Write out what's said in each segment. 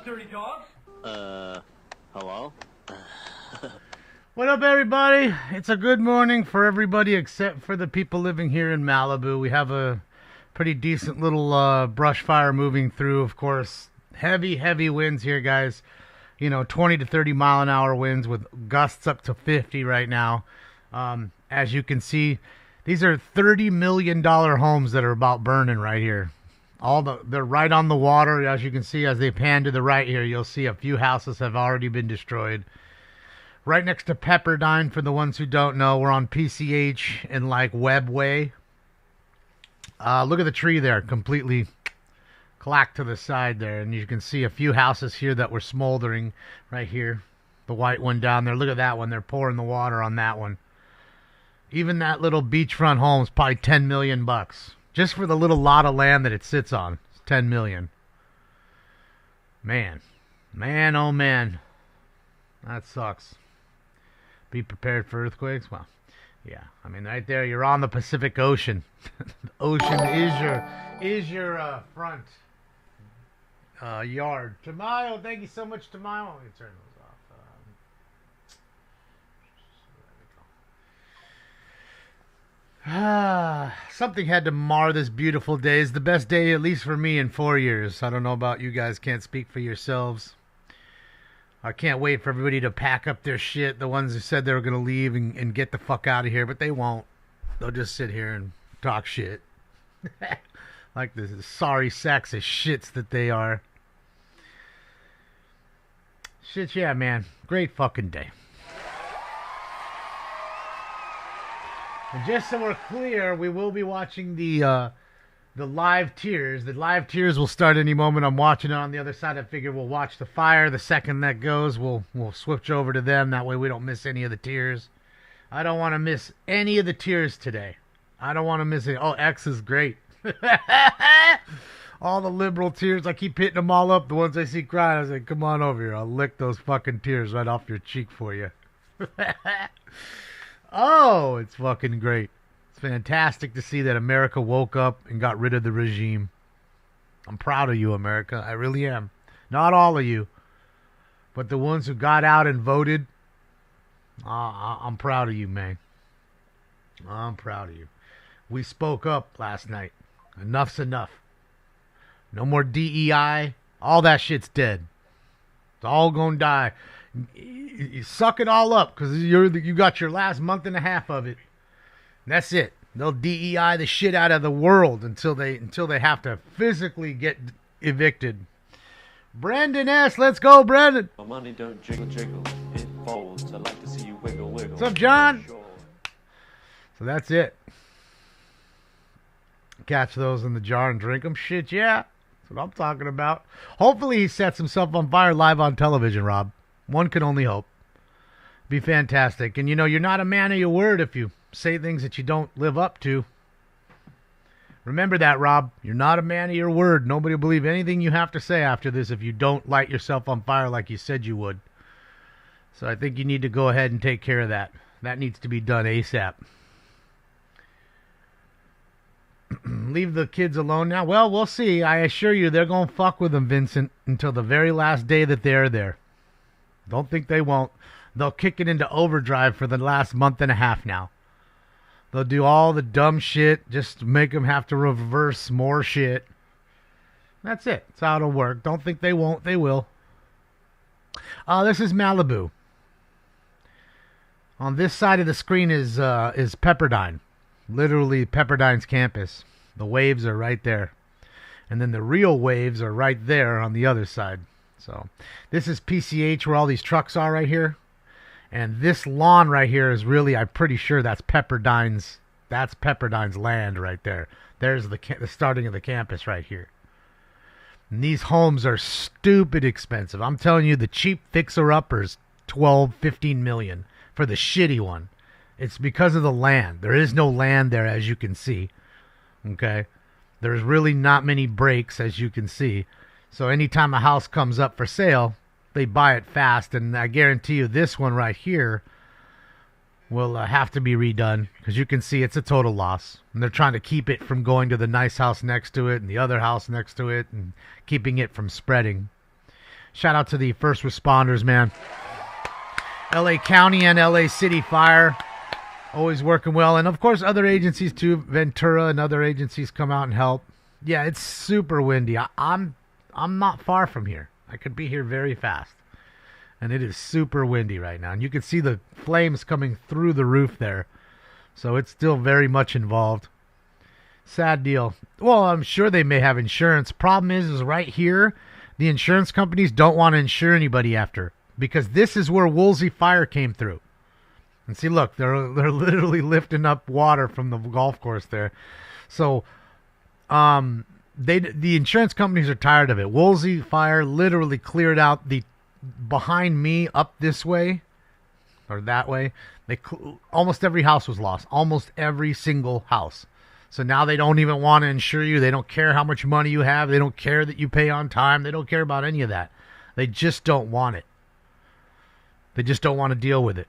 dirty dog. Hello? What up, everybody? It's a good morning for everybody except for the people living here in Malibu. We have a pretty decent little brush fire moving through, of course. Heavy winds here, guys. You know, 20 to 30 mile an hour winds with gusts up to 50 right now. As you can see, these are $30 million homes that are about burning right here. They're right on the water. As you can see, as they pan to the right here, you'll see a few houses have already been destroyed. Right next to Pepperdine, for the ones who don't know, we're on PCH and like Webway. Look at the tree there, completely clacked to the side there, and you can see a few houses here that were smoldering right here. The white one down there. Look at that one. They're pouring the water on that one. Even that little beachfront home is probably $10 million bucks. Just for the little lot of land that it sits on. It's $10 million. Man, oh man. That sucks. Be prepared for earthquakes? Well, yeah. I mean, right there, you're on the Pacific Ocean. The ocean is your front yard. Tamayo, thank you so much, Tamayo. Let me turn those off. Something had to mar this beautiful day. It's the best day, at least for me, in 4 years. I don't know about you guys. Can't speak for yourselves. I can't wait for everybody to pack up their shit. The ones who said they were going to leave and get the fuck out of here, but they won't. They'll just sit here and talk shit. Like the sorry sacks of shits that they are. Shit, yeah, man. Great fucking day. And just so we're clear, we will be watching the live tiers. The live tiers will start any moment. I'm watching it on the other side. I figure we'll watch the fire. The second that goes, we'll switch over to them. That way we don't miss any of the tiers. I don't want to miss any of the tiers today. I don't want to miss it. Oh, X is great. All the liberal tears, I keep hitting them all up. The ones I see crying, I was like, come on over here. I'll lick those fucking tears right off your cheek for you. Oh, it's fucking great. It's fantastic to see that America woke up and got rid of the regime. I'm proud of you, America. I really am. Not all of you, but the ones who got out and voted, I'm proud of you, man. I'm proud of you. We spoke up last night. Enough's enough. No more DEI. All that shit's dead. It's all gonna die. You suck it all up because you got your last month and a half of it. And that's it. They'll DEI the shit out of the world until they have to physically get evicted. Brandon S, let's go, Brandon. My money don't jiggle, it folds. I like to see you wiggle. What's up, John? Sure. So that's it. Catch those in the jar and drink them. Shit, yeah. That's what I'm talking about. Hopefully he sets himself on fire live on television, Rob. One can only hope. Be fantastic. And you know, you're not a man of your word if you say things that you don't live up to. Remember that, Rob. You're not a man of your word. Nobody will believe anything you have to say after this if you don't light yourself on fire like you said you would. So I think you need to go ahead and take care of that. That needs to be done ASAP. Leave the kids alone now? Well, we'll see. I assure you they're going to fuck with them, Vincent, until the very last day that they're there. Don't think they won't. They'll kick it into overdrive for the last month and a half now. They'll do all the dumb shit just to make them have to reverse more shit. That's it. That's how it'll work. Don't think they won't. They will. This is Malibu. On this side of the screen is Pepperdine. Literally Pepperdine's campus. The waves are right there. And then the real waves are right there on the other side. So this is PCH where all these trucks are right here. And this lawn right here is really, I'm pretty sure that's Pepperdine's land right there. There's the starting of the campus right here. And these homes are stupid expensive. I'm telling you, the cheap fixer-uppers, 12, 15 million for the shitty one. It's because of the land. There is no land there, as you can see. Okay? There's really not many breaks, as you can see. So anytime a house comes up for sale, they buy it fast. And I guarantee you this one right here will have to be redone. Because you can see it's a total loss. And they're trying to keep it from going to the nice house next to it and the other house next to it. And keeping it from spreading. Shout out to the first responders, man. LA County and LA City Fire, always working well. And, of course, other agencies, too. Ventura and other agencies come out and help. Yeah, it's super windy. I'm not far from here. I could be here very fast. And it is super windy right now. And you can see the flames coming through the roof there. So it's still very much involved. Sad deal. Well, I'm sure they may have insurance. Problem is right here, the insurance companies don't want to insure anybody after. Because this is where Woolsey Fire came through. And see, look, they're literally lifting up water from the golf course there. So, the insurance companies are tired of it. Woolsey Fire literally cleared out the behind me up this way or that way. Almost every house was lost. Almost every single house. So now they don't even want to insure you. They don't care how much money you have. They don't care that you pay on time. They don't care about any of that. They just don't want it. They just don't want to deal with it.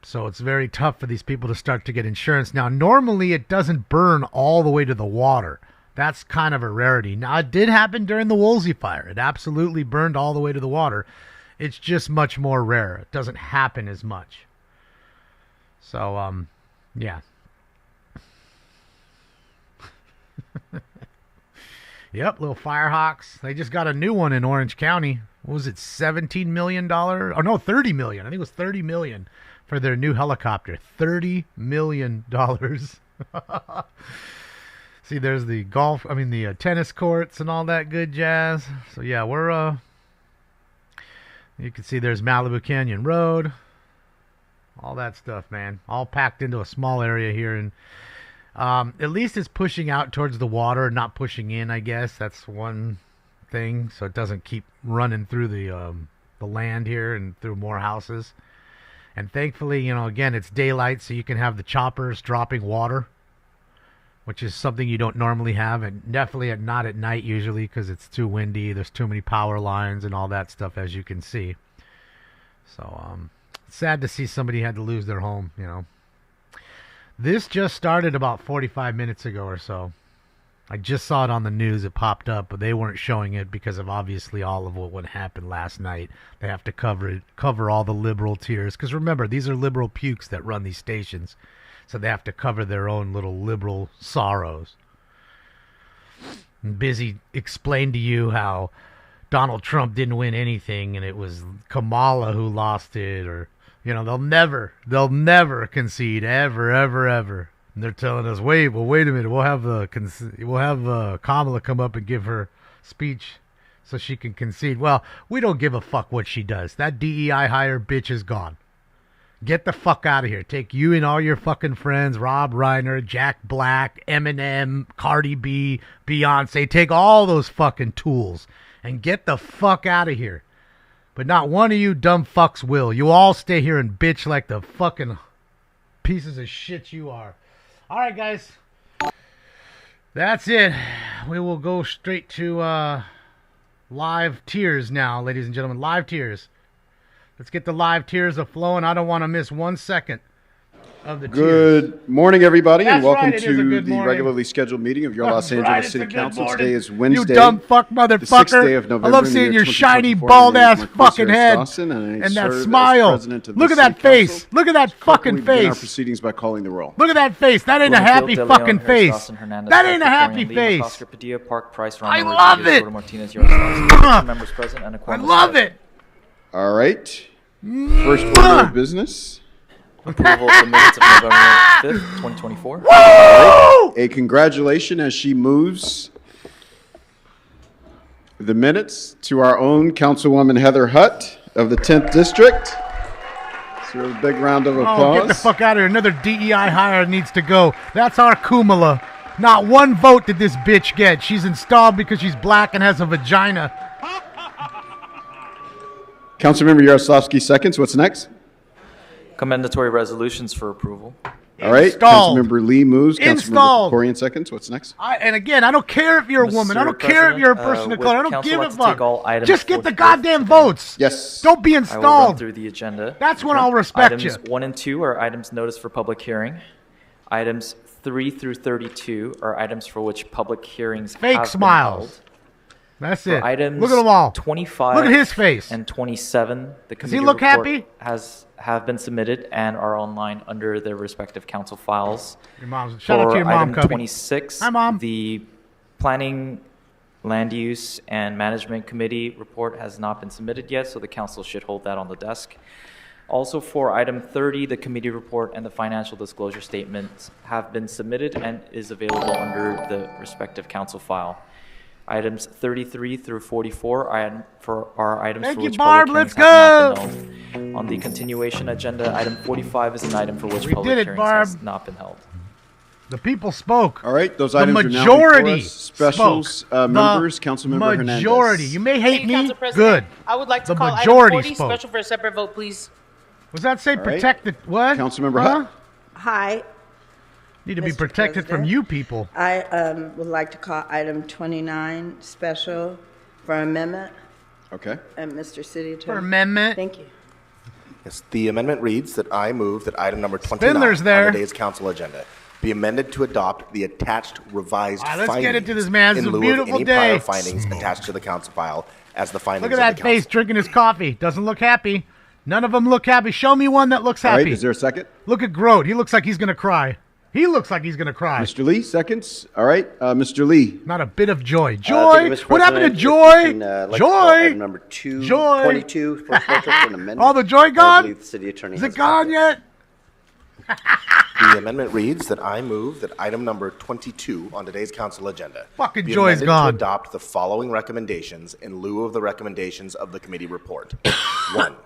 So it's very tough for these people to start to get insurance. Now, normally it doesn't burn all the way to the water. That's kind of a rarity. Now, it did happen during the Woolsey fire. It absolutely burned all the way to the water. It's just much more rare. It doesn't happen as much. So, yeah. Yep, little Firehawks. They just got a new one in Orange County. What was it, $17 million? Oh, no, $30 million. I think it was $30 million for their new helicopter. $30 million. See, there's the the tennis courts and all that good jazz. So, yeah, you can see there's Malibu Canyon Road. All that stuff, man. All packed into a small area here. And at least it's pushing out towards the water, not pushing in, I guess. That's one thing. So it doesn't keep running through the land here and through more houses. And thankfully, again, it's daylight, so you can have the choppers dropping water, which is something you don't normally have, and definitely not at night usually because it's too windy. There's too many power lines and all that stuff, as you can see. So, sad to see somebody had to lose their home, This just started about 45 minutes ago or so. I just saw it on the news. It popped up, but they weren't showing it because of obviously all of what happened last night. They have to cover all the liberal tears. Because remember, these are liberal pukes that run these stations. So they have to cover their own little liberal sorrows. And Busy explained to you how Donald Trump didn't win anything and it was Kamala who lost it, or they'll never concede ever. And they're telling us, wait a minute, we'll have Kamala come up and give her speech so she can concede. Well, we don't give a fuck what she does. That DEI hire bitch is gone. Get the fuck out of here. Take you and all your fucking friends, Rob Reiner, Jack Black, Eminem, Cardi B, Beyonce. Take all those fucking tools and get the fuck out of here. But not one of you dumb fucks will. You all stay here and bitch like the fucking pieces of shit you are. All right, guys. That's it. We will go straight to live tears now, ladies and gentlemen. Live tears. Let's get the live tears a-flowing. I don't want to miss 1 second of the tears. Good morning, everybody, and welcome right, to the regularly scheduled meeting of your Los Angeles City Council. Today is Wednesday, you dumb fuck motherfucker. the 6th day of November. I love seeing your shiny, bald-ass fucking head and that smile. Look at that face. Look at that fucking face. Our proceedings by calling the roll. Look at that face. That ain't a happy fucking face. That ain't a happy face. I love it. I love it. All right. First order of business. Approval of the minutes of November 5th, 2024. Right. A congratulation as she moves the minutes to our own Councilwoman Heather Hutt of the 10th District. So a big round of applause. Get the fuck out of here. Another DEI hire needs to go. That's our Kumala. Not one vote did this bitch get. She's installed because she's black and has a vagina. Councilmember Yaroslavsky seconds. What's next? Commendatory resolutions for approval. All right. Installed. Councilmember Lee moves. Installed. Councilmember Corian seconds. What's next? And again, I don't care if you're a woman. I don't care if you're a person of color. I don't give a fuck. Just get the goddamn votes. Yes. Don't be I will run installed. through the agenda. That's when I'll respect you. Items 1 and 2 are items noticed for public hearing. Items 3 through 32 are items for which public hearings Fake have smiles. been held. That's For it. items Look at them all. 25 Look at his face. and 27, the committee look report happy? have been submitted and are online under their respective council files. Your mom's. Shout out to For your mom, item Cubby. 26, Hi, Mom. the Planning, Land Use, and Management Committee report has not been submitted yet, so the council should hold that on the desk. Also for item 30, the committee report and the financial disclosure statements have been submitted and is available under the respective council file. Items 33 through 44 are items Thank for you, which Barb. public Let's hearings have not been held. On the continuation agenda, item 45 is an item for which We public did it, hearings Barb. has not been held. The people spoke. All right, those The items are now majority before us. Specials, spoke. members, The Councilmember Hernandez. majority. You may hate Thank you, me. Council President. Good. I would like to The call majority item 40 spoke. special for a separate vote, please. Was that say right. protected? What? Councilmember Hutt. Hi, Need to be Mr. protected from President. you people. I would like to call item 29 special for amendment. Okay. And Mr. City For Attorney. amendment. Thank you. Yes, the amendment reads that I move that item number 29 Spindler's there. on today's council agenda be amended to adopt the attached revised All right, let's findings get into this, man. This in is a lieu beautiful of any day. prior findings attached to the council file as the findings Look of at the that face council. drinking his coffee. Doesn't look happy. None of them look happy. Show me one that looks All happy. right, is there a second? Look at Grote. He looks like he's going to cry. He looks like he's going to cry. Mr. Lee, seconds. All right, Mr. Lee. Not a bit of joy. Thank Joy? you, Mr. What happened to President. joy? If you can, like to call Joy? item number Joy? 22 for special for an amendment. All the joy I gone? believe the city attorney Is has it gone copied. yet? The amendment reads that I move that item number 22 on today's council agenda Fucking be joy's amended gone. to adopt the following recommendations in lieu of the recommendations of the committee report. 1.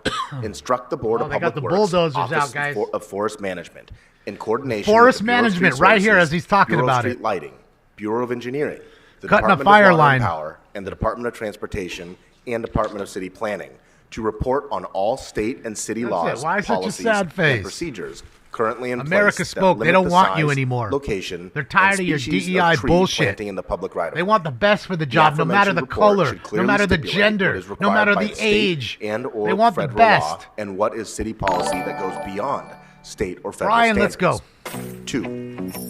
Instruct the Board Oh, of they got Public the Works, bulldozers Office out, guys. of Forest Management, in coordination Forest with the Bureau of Management, Street right here Services, as he's talking Bureau of about Street it. Lighting, Bureau of Engineering, the Cutting a Department fire of Water and line. Power, and the Department of Transportation and Department of City Planning to report on all state and city That's laws, it. Why such a policies, sad face? and procedures currently in America place that spoke. They limit don't the want you size, anymore. location, They're tired and of your species DEI tree bullshit. planting in the public right of They way. want the best for the job, no matter the aforementioned report color, should no clearly matter the stipulate gender, what is no required matter by the state age. and/or They want the federal best. law, and what is city policy that goes beyond state or federal Brian, standards. let's go. 2.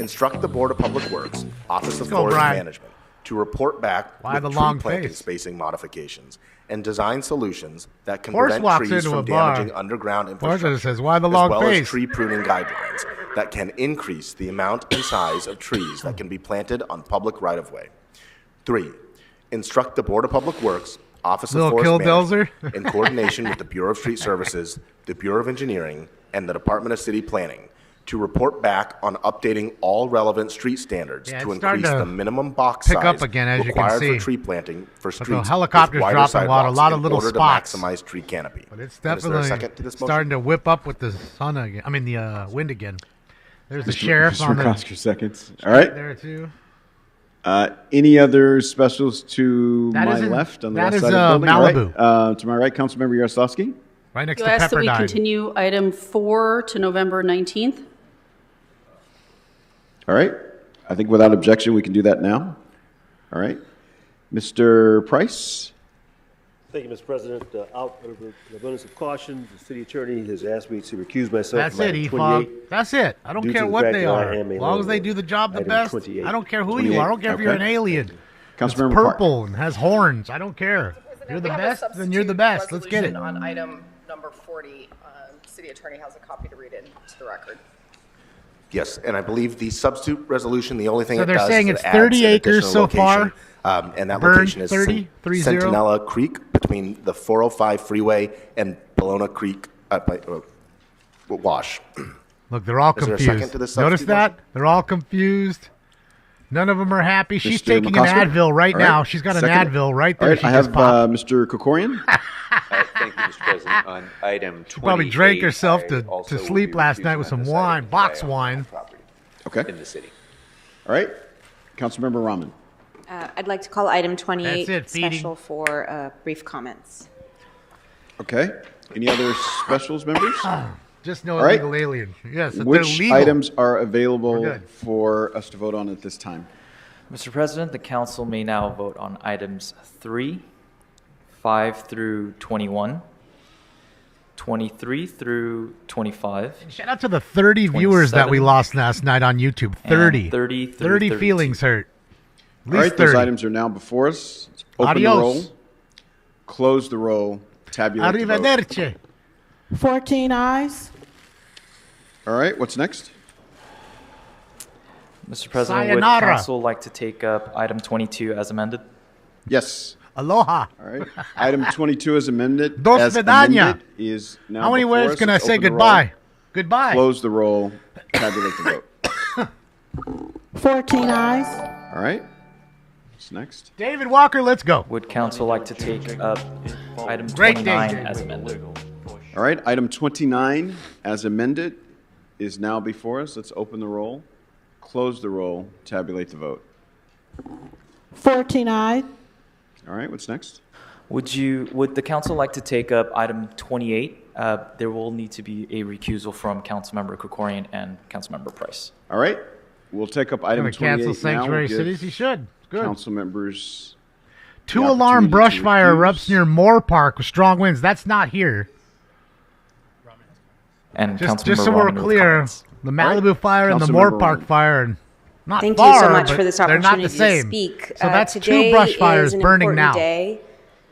Instruct the Board of Public Works, Office of go, Forest Brian. Management, to report back Why with the tree long planting face? spacing modifications and design solutions that can Horse prevent walks trees into from a bar. damaging underground Horse infrastructure, says, "Why the long as well face?" as tree pruning guidelines that can increase the amount and size of trees that can be planted on public right-of-way. 3. Instruct the Board of Public Works, Office of Little Forest Killdozer. Management, in coordination with the Bureau of Street Services, the Bureau of Engineering, and the Department of City Planning, to report back on updating all relevant street standards Yeah, to it's starting increase to the minimum box pick size up again, as you can required see. for tree planting for streets helicopter's with wider dropping water, a sidewalks lot of in little order spots. to maximize tree canopy. But it's And is there a definitely second to this motion? starting to whip up with the sun again. I mean, the wind again. There's the Mr. sheriff on the McCosker, seconds. All right. there too. Any other specials to That my is in- left on the that left is, side of the building? Malibu. All right. To my right, Councilmember Yaroslavsky. Right next You to ask that we Pepperdine. continue item 4 to November 19th. All right. I think without objection, we can do that now. All right. Mr. Price. Thank you, Mr. President. Out of the abundance of caution, the city attorney has asked me to recuse myself That's from it, item E-Fog. 28. That's it. I don't due care to the what fact they that I are. am a As long as they landlord. do the job the Item best. 28. I don't care who 28. you are. I don't care if you're an Okay. alien. It's Councilmember Park. purple and has horns. I don't care. You're the best, then you're the best. Let's get it. On item number 40, city attorney has a copy to read into the record. Yes, and I believe the substitute resolution, the only thing So it they're does saying is it's it adds 30 an acres additional so location, far. and that Burned location is 30, 30. Centinela Creek between the 405 freeway and Bologna Creek Wash. Look, they're all Is there a confused. second to this Notice substitute that? motion? They're all confused. None of them are happy. She's Mr. taking McCosker? an Advil right All right. now. She's got an Second. Advil right All there. right. She I just have popped. Mr. Kokorian. Thank you, Mr. President. On item 28, She probably drank herself I to also will sleep be last recusing night with on some this wine, item box because I own wine. property Okay. in the city. All right. Councilmember Rahman. I'd like to call item 28 That's it, feeding. special for brief comments. Okay. Any other specials, members? Just no All right. illegal alien. Yes, they're Which legal. items are available We're good. for us to vote on at this time? Mr. President, the council may now vote on items 3, 5 through 21, 23 through 25, Shout out to the 30 viewers that we 27. lost last night on YouTube. and 30. 30 through 30 32. feelings hurt. At All least right. Those 30. items are now before us. Open the roll. Adios. Close the roll. Tabulate the vote. Arrivederci. 14 ayes. All right, what's next? Mr. President, would Sayonara. council like to take up item 22 as amended? Yes. Aloha. All right. Item 22 is amended. Dos as vidania. amended is now How many before words us. can I Let's say open the goodbye? roll, Goodbye. Close the roll. Tabulate the vote. 14 ayes. All right. What's next? David Walker, let's go. Would council like to take up item Great day, 29 David. as amended? All right. Item 29 as amended is now before us. Let's open the roll. Close the roll. Tabulate the vote. 14 ayes. All right. What's next? Would the council like to take up item 28? There will need to be a recusal from Councilmember Krikorian and Councilmember Price. All right. We'll take up item Gonna 28 cancel now. sanctuary We'll give cities. He should. Good. Council members. Two the alarm opportunity brush to fire recuse. erupts near Moore Park with strong winds. That's not here. And Just Councilmember so we're Romano with clear, comments. the Malibu fire and the Councilmember Moore Romano. Park fire, and not Thank far, you so much but for this they're not opportunity the same. to speak. So that's today two brush fires is an burning important now. Day.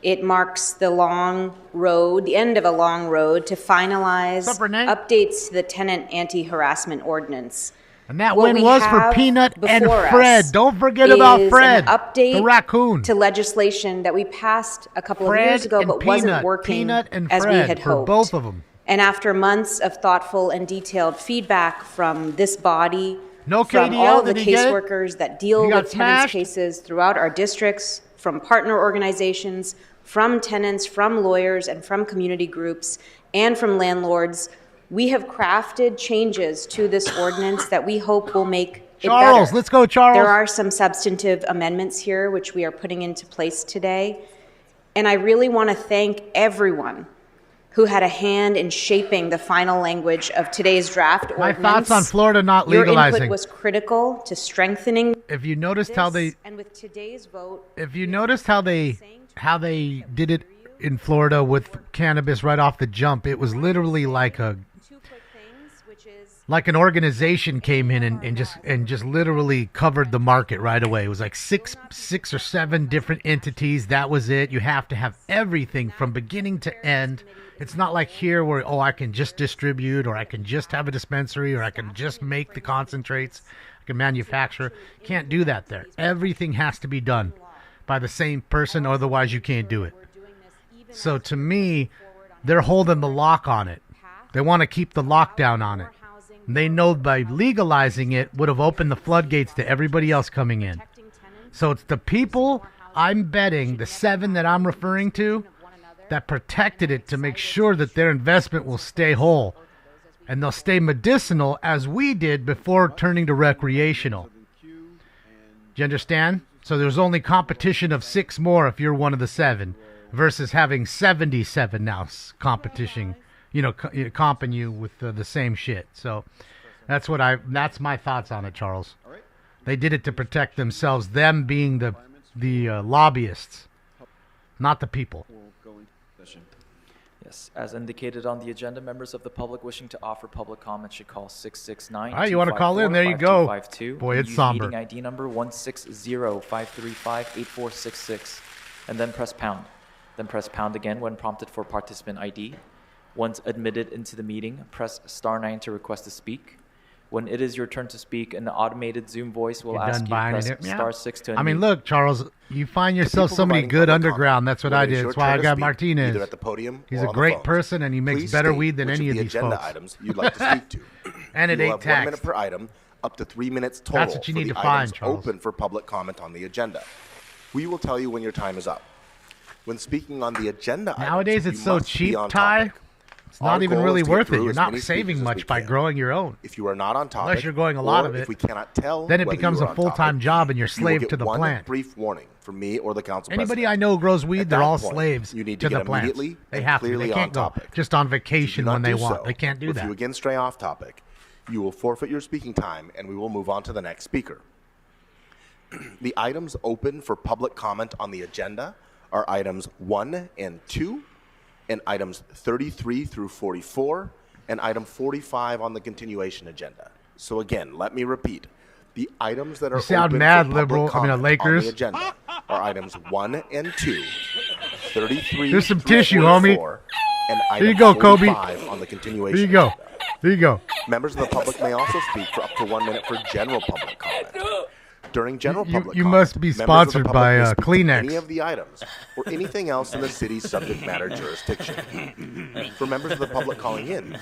It marks the long road, the end of a long road to finalize What's up, Renee? updates to the Tenant anti-harassment ordinance. And that What win we was for have Peanut and before Fred. us Don't forget about is Fred, an update the raccoon. to legislation that we passed a couple Fred of years ago, and but Peanut. wasn't working Peanut and as we Fred had for hoped. both of them. And after months of thoughtful and detailed feedback from this body, No from KDL, all the did he get it? caseworkers that deal He got with tenants' smashed? cases throughout our districts, from partner organizations, from tenants, from lawyers, and from community groups, and from landlords, we have crafted changes to this ordinance that we hope will make it Charles, better. let's go, Charles. There are some substantive amendments here which we are putting into place today. And I really want to thank everyone who had a hand in shaping the final language of today's draft My ordinance. thoughts on Florida not Your legalizing. input was critical to strengthening If you noticed how they, and with today's vote, if you noticed how they did it in Florida with cannabis right off the jump, it was literally like a like an organization came in and just literally covered the market right away. It was like six or seven different entities. That was it. You have to have everything from beginning to end. It's not like here where, oh, I can just distribute, or I can just have a dispensary, or I can just make the concentrates, I can manufacture. Can't do that there. Everything has to be done by the same person, otherwise you can't do it. So to me, they're holding the lock on it. They want to keep the lockdown on it. They know by legalizing it would have opened the floodgates to everybody else coming in. So it's the people, I'm betting, the 7 that I'm referring to, that protected it to make sure that their investment will stay whole. And they'll stay medicinal as we did before turning to recreational. Do you understand? So there's only competition of 6 more if you're one of the 7 versus having 77 now competition. Comping you with the same shit. So that's that's my thoughts on it, Charles. They did it to protect themselves, them being the lobbyists, not the people. Yes, as indicated on the agenda, members of the public wishing to offer public comment should call 669. All right, you want to call in? There you go. Boy, it's somber. Meeting ID number 160-535-8466, and then press pound. Then press pound again when prompted for participant ID. Once admitted into the meeting, press *9 to request to speak. When it is your turn to speak, an automated Zoom voice will ask you to press *6 to unmute. I mean, look, Charles, you find yourself somebody good underground. That's what I did. That's why I got Martinez. Either at the podium He's or a on the great phones. person, and he makes Please better state weed than which any of the these agenda folks. items you'd like to speak to. And it You will ain't have 1 taxed. minute per item, up to 3 minutes total. That's what you for need the to find, items Charles. open for public comment on the agenda. We will tell you when your time is up. When speaking on the agenda Nowadays, items, it's you so must be cheap, on Ty. topic. It's not Our even goal really is to get worth it. through You're as not many saving speakers as much we by can. growing your own. If you are not on topic, Unless you're growing a lot or of it, if we cannot tell, then it whether becomes you a are on full-time topic, job and you're you will slave get to the one plant. brief warning from me or the council Anybody president. I know who grows weed, At they're that all point, slaves you need to to the get plants. immediately They and have to. clearly They on can't go topic. just on If you do vacation not when they do want. so, They can't do If that. you again stray off topic, you will forfeit your speaking time, and we will move on to the next speaker. The items open for public comment on the agenda are items 1 and 2, and items 33 through 44, and item 45 on the continuation agenda. So again, let me repeat. The items that are You sound open mad, for public liberal. I mean, comment Lakers. on the agenda are items 1 and 2, 33 Here's some through tissue, 44, and Here item you go, Kobe. 45 on the continuation. There you go. agenda. There you go. Members of the public may also speak for up to 1 minute for general public comment. During general public You comment, must be members of the sponsored public by may speak to Kleenex. any of the items or anything else in the city's subject matter jurisdiction. For members of the public calling in,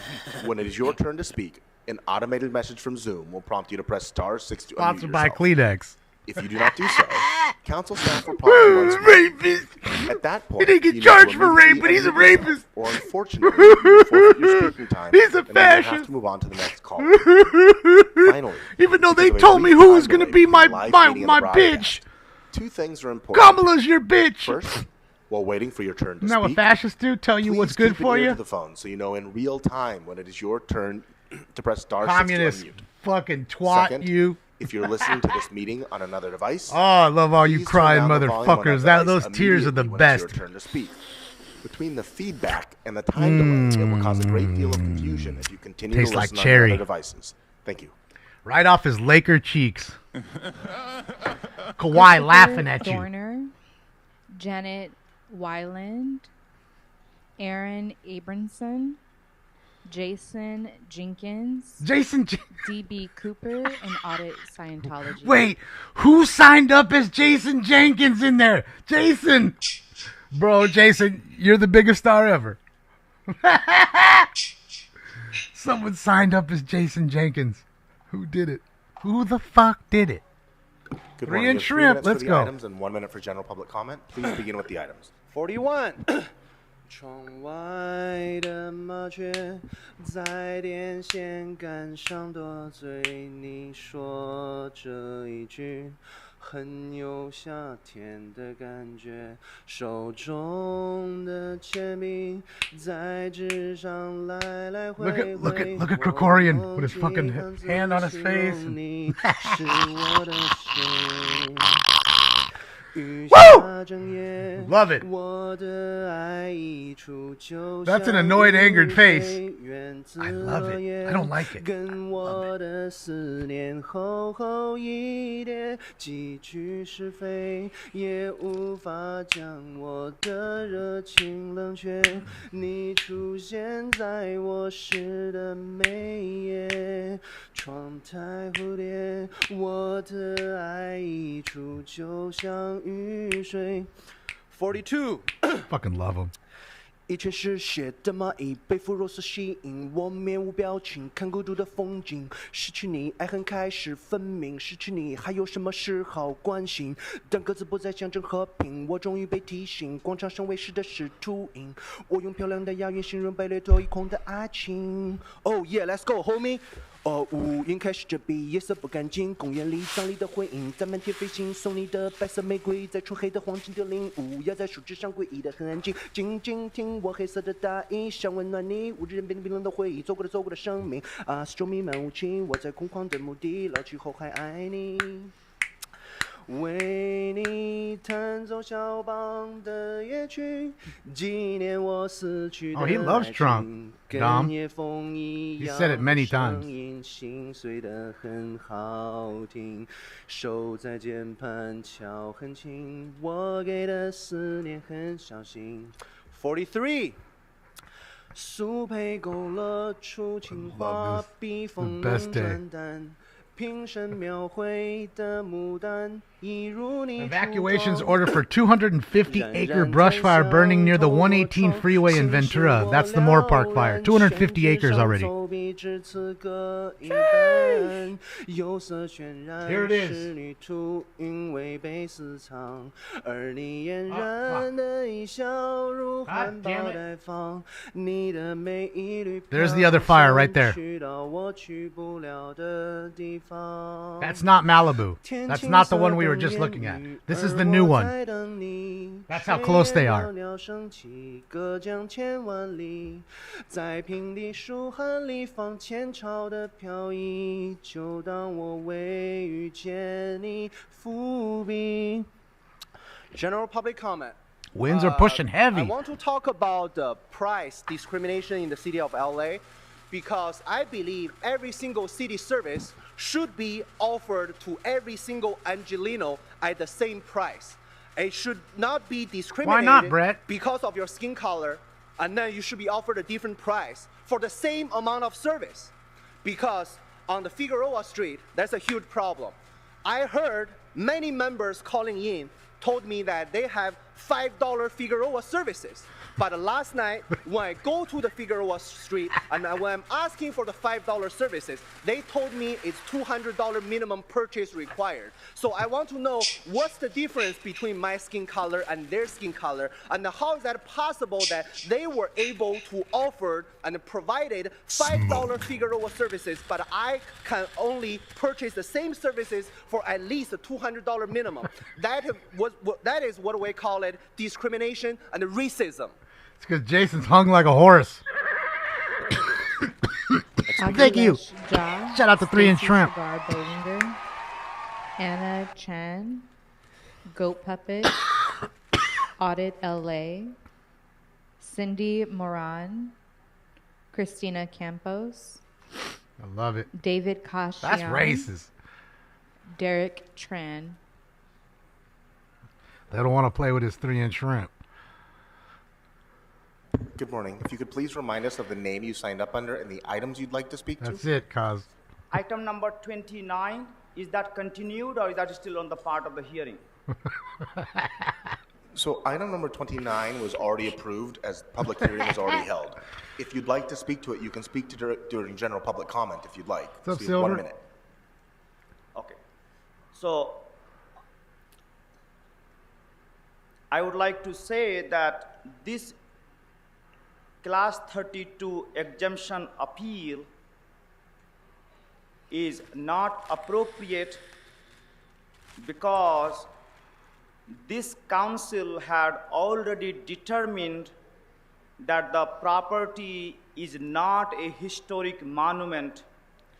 when it is your turn to speak, an automated message from Zoom will prompt you to press star 6 to unmute Sponsored by yourself. If If you do not do so, council staff will prompt you once more. Rapist. At that point, He didn't get you need charged to for immediately rape, but he's a unmute yourself, rapist. Or unfortunately, you will forfeit your speaking time. He's a and then you'll have fascist. to move on to the next call. Finally, Even though they because of a told me brief who was time going to delay be my between live my meeting and my the bitch. broadcast, 2 things are important. Kamala's your bitch. First, while waiting for your turn to Isn't that what speak, fascists do? Tell you please what's good keep for an ear you? to the phone so you know in real time when it is your turn to press star 6 Communist to unmute. fucking twat, Second, you. if you're listening to this meeting on another device, Oh, I love all you please turn crying down the volume on motherfuckers. that Those device tears are the immediately when it's best. your turn to speak. Between the feedback and the time delay, it will cause a great deal of confusion if you continue Tastes to like listen cherry. on other devices. Thank you. Right off his Laker cheeks. Kawhi laughing at you. Dorner, Janet Weiland, Aaron Abramson, Jason Jenkins, DB Cooper, and Audit Scientology. Wait, who signed up as Jason Jenkins in there? Jason! Bro, Jason, you're the biggest star ever. Someone signed up as Jason Jenkins. Who did it? Who the fuck did it? Good 3 morning. and You have 3 shrimp. minutes for Let's the go. items and 1 minute for general public comment. Please begin with the items. 41. 窗外的麻雀在电线杆上多嘴，你说这一句很有夏天的感觉，手中的铅笔在纸上来来回回。 Look at Krikorian with his fucking hand on his face. Woo! Love it. That's an annoyed, angered face. I love it. I don't like it. Fucking love him. 一群嗜血的蚂蚁被腐肉所吸引，我面无表情看孤独的风景。失去你，爱恨开始分明。失去你，还有什么事好关心？当鸽子不再象征和平，我终于被提醒，广场上喂食的是秃鹰。我用漂亮的押韵形容被掠夺一空的爱情。Oh yeah, let's go, homie. 乌云开始遮蔽，夜色不干净，公园里葬礼的回音在满天飞行，送你的白色玫瑰在纯黑的黄金的领悟，压在树枝上诡异的很安静，静静听我黑色的大衣，想温暖你，无人变得冰冷的回忆，走过的生命啊，四周弥漫雾气，我在空旷的墓地，老去后还爱你。为你弹奏肖邦的乐曲，纪念我死去的 Oh, he loves drunk. Dom. He said it many times. 心碎得很好听，手在键盘敲很轻，我给的思念很小心。43。速配勾勒出情话，笔锋能转淡。平生描绘的牡丹，一如你。 Evacuations order for 250-acre brush fire burning near the 118 freeway in Ventura. That's the Moore Park fire. 250 acres already. Here it is. There's the other fire right there. That's not Malibu. That's not the one we were just looking at. This is the new one. That's how close they are. General public comment. Winds are pushing heavy. I want to talk about the price discrimination in the city of LA because I believe every single city service should be offered to every single Angelino at the same price. It should not be discriminated. Why not, Brett? Because of your skin color, and then you should be offered a different price for the same amount of service. Because on the Figueroa Street, that's a huge problem. I heard many members calling in told me that they have $5 Figueroa services. But last night, when I go to the Figueroa Street and when I'm asking for the $5 services, they told me it's $200 minimum purchase required. So I want to know what's the difference between my skin color and their skin color, and how is that possible that they were able to offer and provided $5 Figueroa services, but I can only purchase the same services for at least a $200 minimum. That is what we call it discrimination and racism. It's because Jason's hung like a horse. Thank you. Josh, Shout out to 3 Inch Shrimp. Cigar Bollinger, Anna Chen, Goat Puppet, Audit LA, Cindy Moran, Christina Campos. I love it. David Kashian. That's racist. Derek Tran. They don't want to play with his 3 Inch Shrimp. Good morning. If you could please remind us of the name you signed up under and the items you'd like to speak to. That's it, Kaz. Item number 29, is that continued or is that still on the part of the hearing? So item number 29 was already approved as public hearing was already held. If you'd like to speak to it, you can speak to during general public comment if you'd like. What's up, So you have Silver? 1 minute. Okay. So I would like to say that this Class 32 exemption appeal is not appropriate because this council had already determined that the property is not a historic monument.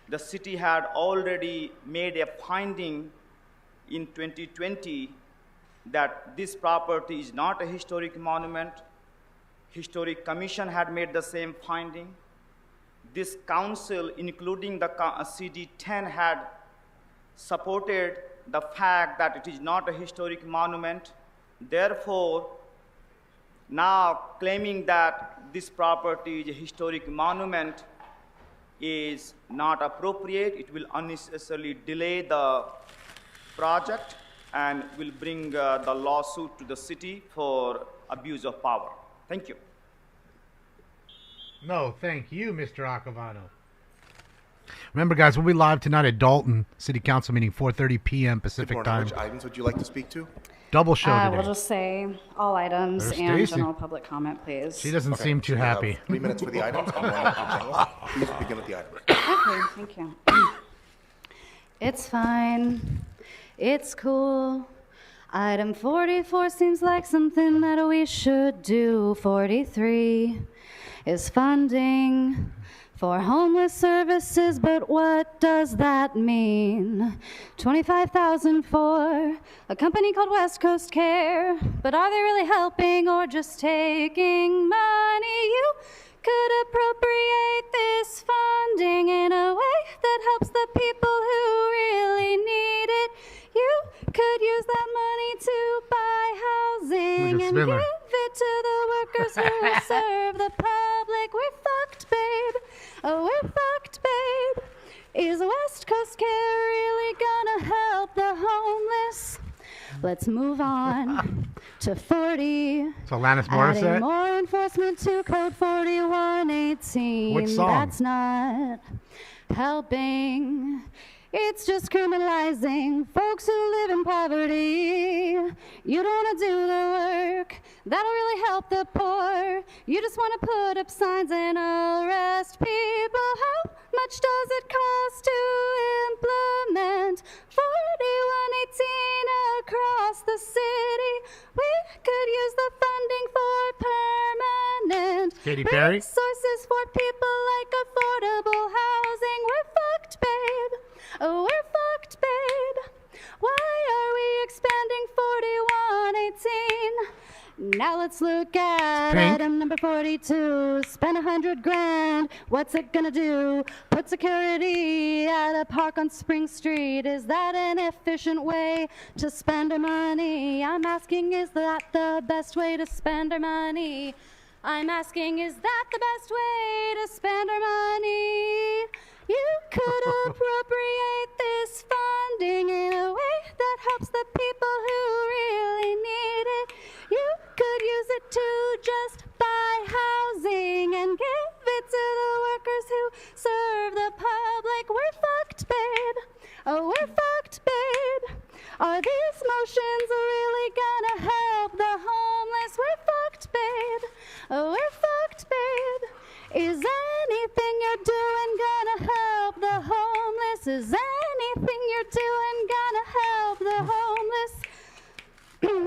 The city had already made a finding in 2020 that this property is not a historic monument. Historic Commission had made the same finding. This council, including the CD10, had supported the fact that it is not a historic monument. Therefore, now claiming that this property is a historic monument is not appropriate. It will unnecessarily delay the project and will bring the lawsuit to the city for abuse of power. Thank you. No, thank you, Mr. Acavano. Remember, guys, we'll be live tonight at Dalton City Council meeting, 4:30 p.m. Good Pacific morning. time. Which items would you like to speak to? Double show today. We'll just say all items There's and Stacy. general public comment, please. She doesn't seem too so you have happy. 3 minutes for the items and 1 minute for general. Please begin with the items. Okay, thank you. It's fine. It's cool. Item 44 seems like something that we should do. 43 is funding for homeless services, but what does that mean? $25,000 for a company called West Coast Care, but are they really helping or just taking money? You could appropriate this funding in a way that helps the people who really need it. You could use that money to buy housing and give it to the workers who will serve the public. We're fucked, babe. Oh, we're fucked, babe. Is West Coast Care really gonna help the homeless? Let's move on to 40. So Alanis Adding Morissette? more enforcement to Code 4118. What song? That's not helping. It's just criminalizing folks who live in poverty. You don't want to do the work that'll really help the poor. You just want to put up signs and arrest people. How much does it cost to implement 4118 across the city? We could use the funding for permanent Katy Perry? resources for people like affordable housing. We're fucked, babe. Oh, we're fucked, babe. Why are we expanding 4118? Now let's look at Pink. item number 42. Spend $100,000. What's it gonna do? Put security at a park on Spring Street. Is that an efficient way to spend our money? I'm asking, is that the best way to spend our money? I'm asking, is that the best way to spend our money? You could appropriate this funding in a way that helps the people who really need it. You could use it to just buy housing and give it to the workers who serve the public. We're fucked, babe. Oh, we're fucked, babe. Are these motions really gonna help the homeless? We're fucked, babe. Oh, we're fucked, babe. Is anything you're doing gonna help the homeless? Is anything you're doing gonna help the homeless?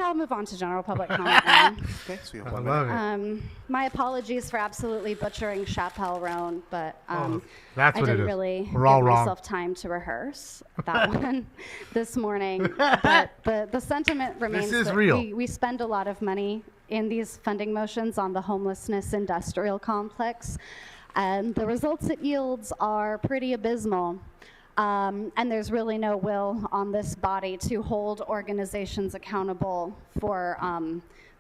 I'll move on to general public comment now. Okay, so you have I 1 love minute. it. My apologies for absolutely butchering Chappelle Roan, but that's I what it didn't is. really We're all give wrong. myself time to rehearse that one this morning. But the sentiment remains is that real. we spend a lot of money in these funding motions on the homelessness industrial complex, and the results it yields are pretty abysmal. And there's really no will on this body to hold organizations accountable for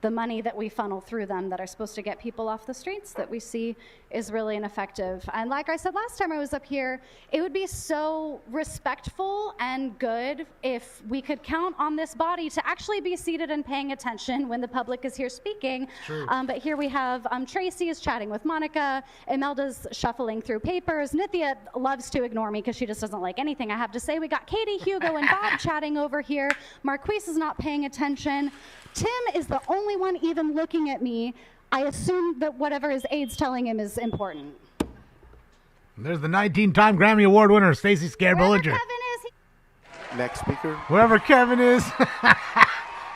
the money that we funnel through them that are supposed to get people off the streets that we see is really ineffective. And like I said last time I was up here, it would be so respectful and good if we could count on this body to actually be seated and paying attention when the public is here speaking. But here we have Tracy is chatting with Monica, Imelda's shuffling through papers, Nithya loves to ignore me because she just doesn't like anything I have to say. We got Katie, Hugo, and Bob chatting over here. Marquise is not paying attention. Tim is the only one even looking at me. I assume that whatever his aide's telling him is important. There's the 19-time Grammy Award winner, Stacey Scared-Bollinger. Next speaker. Wherever Kevin is.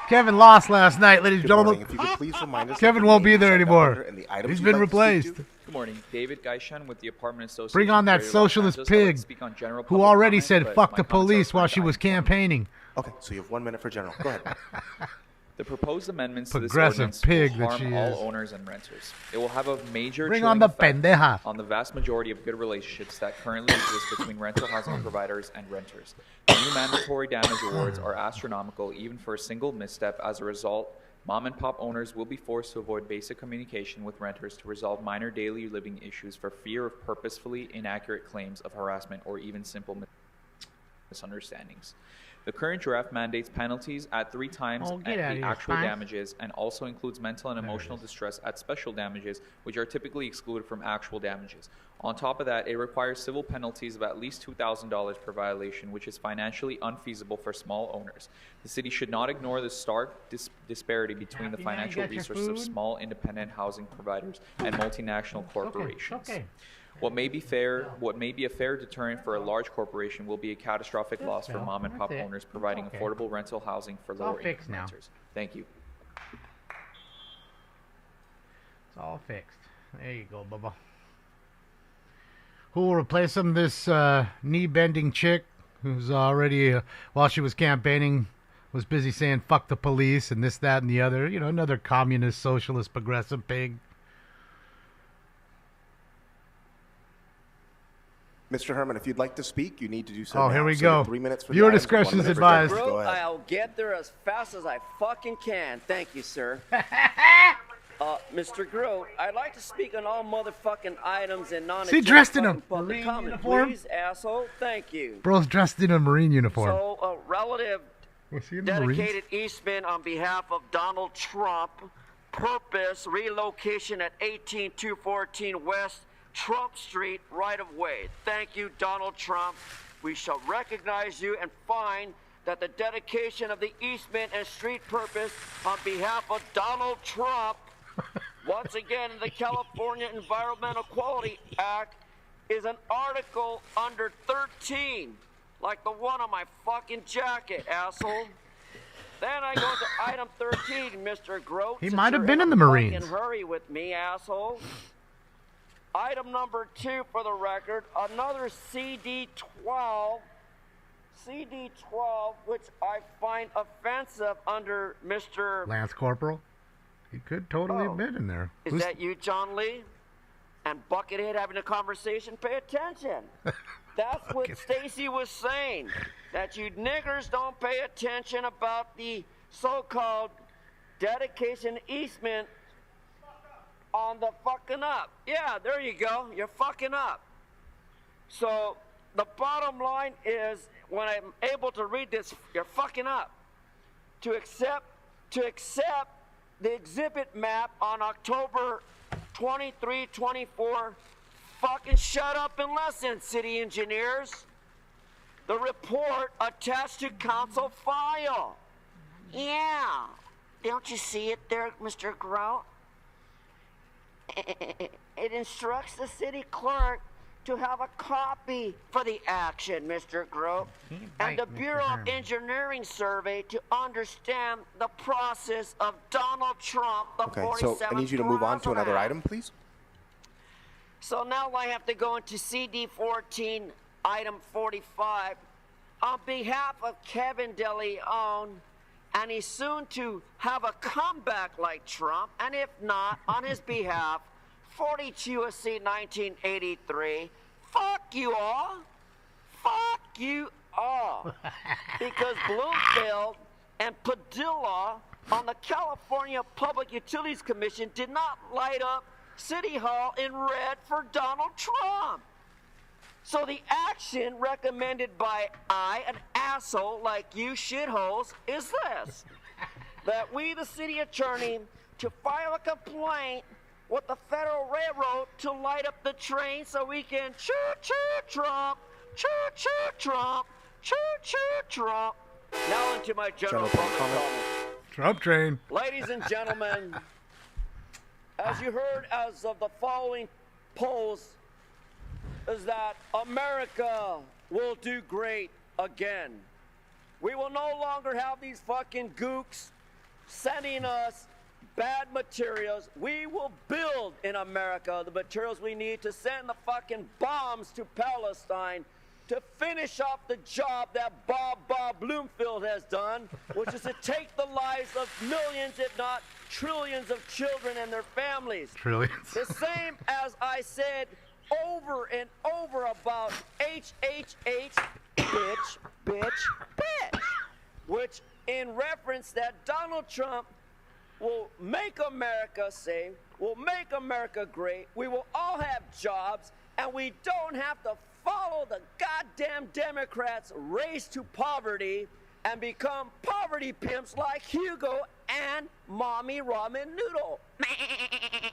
Kevin lost last night, ladies and Good gentlemen. morning. If you could please remind us Kevin of won't your be there name, anymore. and the items He's you'd been like to speak replaced. to. Good morning, David Geishan with the Apartment Association. Bring on that Greater Los socialist Angeles. I'd like to pig speak on general who public already comment, said but fuck my the comments are police while planned she was campaigning. Okay, so you have 1 minute for general. Go ahead. The proposed amendments to this Progressive ordinance pig will that harm she all is. owners and renters. It will have a major Bring chilling on the effect pendeja. on the vast majority of good relationships that currently exist between rental housing providers and renters. The new mandatory damage awards are astronomical even for a single misstep. As a result, mom and pop owners will be forced to avoid basic communication with renters to resolve minor daily living issues for fear of purposefully inaccurate claims of harassment or even simple misunderstandings. The current draft mandates penalties at 3 times get out of the here, actual Spine. damages and also includes mental and emotional distress at special damages, which are typically excluded from actual damages. On top of that, it requires civil penalties of at least $2,000 per violation, which is financially unfeasible for small owners. The city should not ignore the stark disparity between the Happy now you financial got your resources of food? small independent housing providers and multinational corporations. okay. What may be a fair deterrent for a large corporation will be a catastrophic loss for mom and pop That's it. owners providing Okay. affordable rental housing for all lower fixed income now. renters. Thank you. It's all fixed. There you go, Bubba. Who will replace him? This knee-bending chick who's already, while she was campaigning, was busy saying fuck the police and this, that, and the other. You know, another communist, socialist, progressive pig. Mr. Herman, if you'd like to speak, you need to do so Oh, now. here we So you have go. 3 minutes for Viewer the items, discretion 1 is minute for general. advised. Go ahead. I'll get there as fast as I fucking can. Thank you, sir. Mr. Grote, I'd like to speak on all motherfucking items and non. Is he dressed in a public Marine comment, uniform? please, asshole. Thank you. Bro's dressed in a Marine uniform. So, relative Was he in the Marines? dedicated Eastman on behalf of Donald Trump. Purpose relocation at 18214 West Trump Street right of way. Thank you, Donald Trump. We shall recognize you and find that the dedication of the Eastman and street purpose on behalf of Donald Trump, once again in the California Environmental Quality Act, is an article under 13, like the one on my fucking jacket, asshole. Then I go to item 13, Mr. Grote. He since might have you're been in the a Marines. fucking hurry with me, asshole. Item number 2 for the record, another CD12, which I find offensive under Mr. Lance Corporal? He could totally Oh. have been in there. Is Who's- that you, John Lee? And Buckethead having a conversation? Pay attention. That's what Buckethead. Stacy was saying. That you niggers don't pay attention about the so-called dedication easement on the fucking up. Yeah, there you go. You're fucking up. So the bottom line is, when I'm able to read this, you're fucking up. To accept the exhibit map on October 23, 24, fucking shut up and listen, city engineers. The report attached to council file. Yeah. Don't you see it there, Mr. Grout? It instructs the city clerk to have a copy for the action, Mr. Grout, and the Bureau of Engineering survey to understand the process of Donald Trump, the 47th Okay, so I need you to move on to another item, please. So now I have to go into CD 14, item 45. On behalf of Kevin DeLeon, and he's soon to have a comeback like Trump, and if not, on his behalf, 42 USC 1983. Fuck you all. Fuck you all. Because Bloomfield and Padilla on the California Public Utilities Commission did not light up City Hall in red for Donald Trump. So the action recommended by an asshole like you shitholes, is this. That we, the city attorney, to file a complaint with the Federal Railroad to light up the train so we can choo-choo Trump, choo-choo Trump, choo-choo Trump. Now into my general public comment. Trump train. Ladies and gentlemen, as you heard as of the following polls, is that America will do great again. We will no longer have these fucking gooks sending us bad materials. We will build in America the materials we need to send the fucking bombs to Palestine to finish off the job that Bob Bloomfield has done, which is to take the lives of millions, if not trillions of children and their families. Trillions. The same as I said over and over about HHH, bitch, which in reference that Donald Trump will make America safe, will make America great, we will all have jobs, and we don't have to follow the goddamn Democrats' race to poverty and become poverty pimps like Hugo and Mommy Ramen Noodle.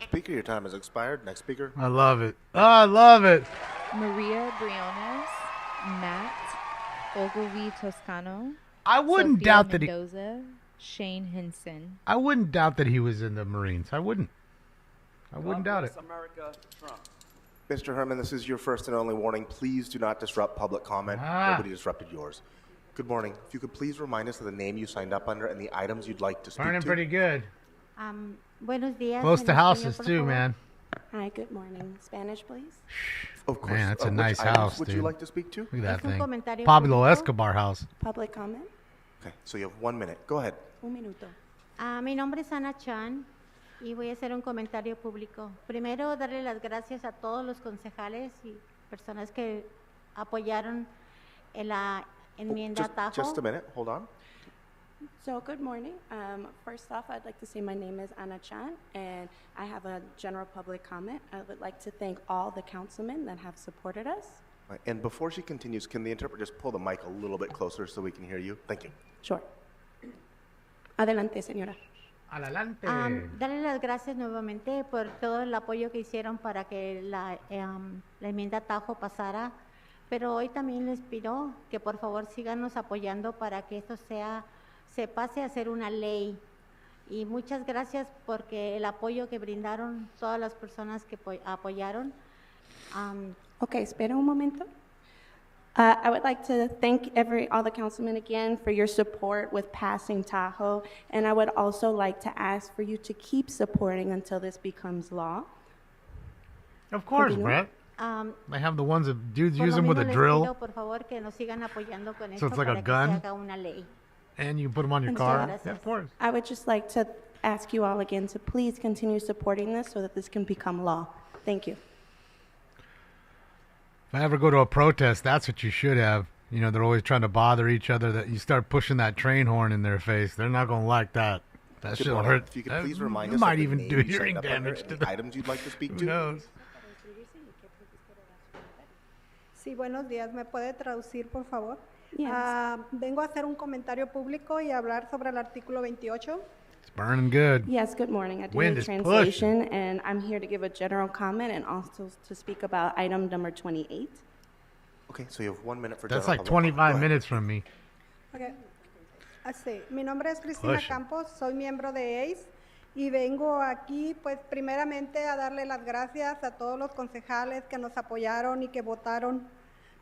Speaker, your time has expired. Next speaker. I love it. Oh, I love it. Maria Briones, Matt Ogilvy Toscano. I wouldn't Sophia doubt that he. Mendoza, Shane Hinson. I wouldn't doubt that he was in the Marines. I wouldn't doubt it. America, Trump. Mr. Herman, this is your first and only warning. Please do not disrupt public comment. Nobody disrupted yours. Good morning. If you could please remind us of the name you signed up under and the items you'd like to speak Burning to. pretty good. Buenos días. Close to houses too, man. Hi, good morning. Spanish, please. Of course. Man, that's a which nice items house, would dude. you like to speak to? Look at that Es un thing. comentario Pablo público. Escobar house. Public comment. Okay, so you have 1 minute. Go ahead. Un minuto. Mi nombre es Ana Chan y voy a hacer un comentario público. Primero, darle las gracias a todos los concejales y personas que apoyaron en la enmienda Tajo. Just a minute. Hold on. So, good morning. First off, I'd like to say my name is Ana Chan, and I have a general public comment. I would like to thank all the councilmen that have supported us. Right, and before she continues, can the interpreter just pull the mic a little bit closer so we can hear you? Thank you. Sure. Adelante, señora. Adelante. Darle las gracias nuevamente por todo el apoyo que hicieron para que la enmienda Tajo pasara, pero hoy también les pido que por favor síganos apoyando para que esto se pase a ser una ley. Y muchas gracias porque el apoyo que brindaron todas las personas que apoyaron. Okay, espera un momento. I would like to thank all the councilmen again for your support with passing Tahoe, and I would also like to ask for you to keep supporting until this becomes law. Of course, Brett. They have the ones that dudes use them with a drill. Por favor, que nos sigan apoyando con So esto it's like para a que se gun? haga una ley. And you put them on your car. Yeah, of course. I would just like to ask you all again to please continue supporting this so that this can become law. Thank you. If I ever go to a protest, that's what you should have. You know, they're always trying to bother each other. That you start pushing that train horn in their face, they're not going to like that. That Good shit'll morning. hurt. If you could please remind That us might of the even name do you hearing signed up under damage and to the them. items you'd like to speak Who to. knows? Sí, buenos días. ¿Me puede traducir, por favor? Yes. Vengo a hacer un comentario público y hablar sobre el artículo 28. It's burning good. Yes, good morning. I do Wind the is translation, and I'm here to give a general comment and also to speak about item number 28. Okay, so you have 1 minute for That's general like public 25 minutes from me. Okay. Así, mi nombre es Cristina Push. Campos, soy miembro de ACE y vengo aquí, pues, primeramente a darle las gracias a todos los concejales que nos apoyaron y que votaron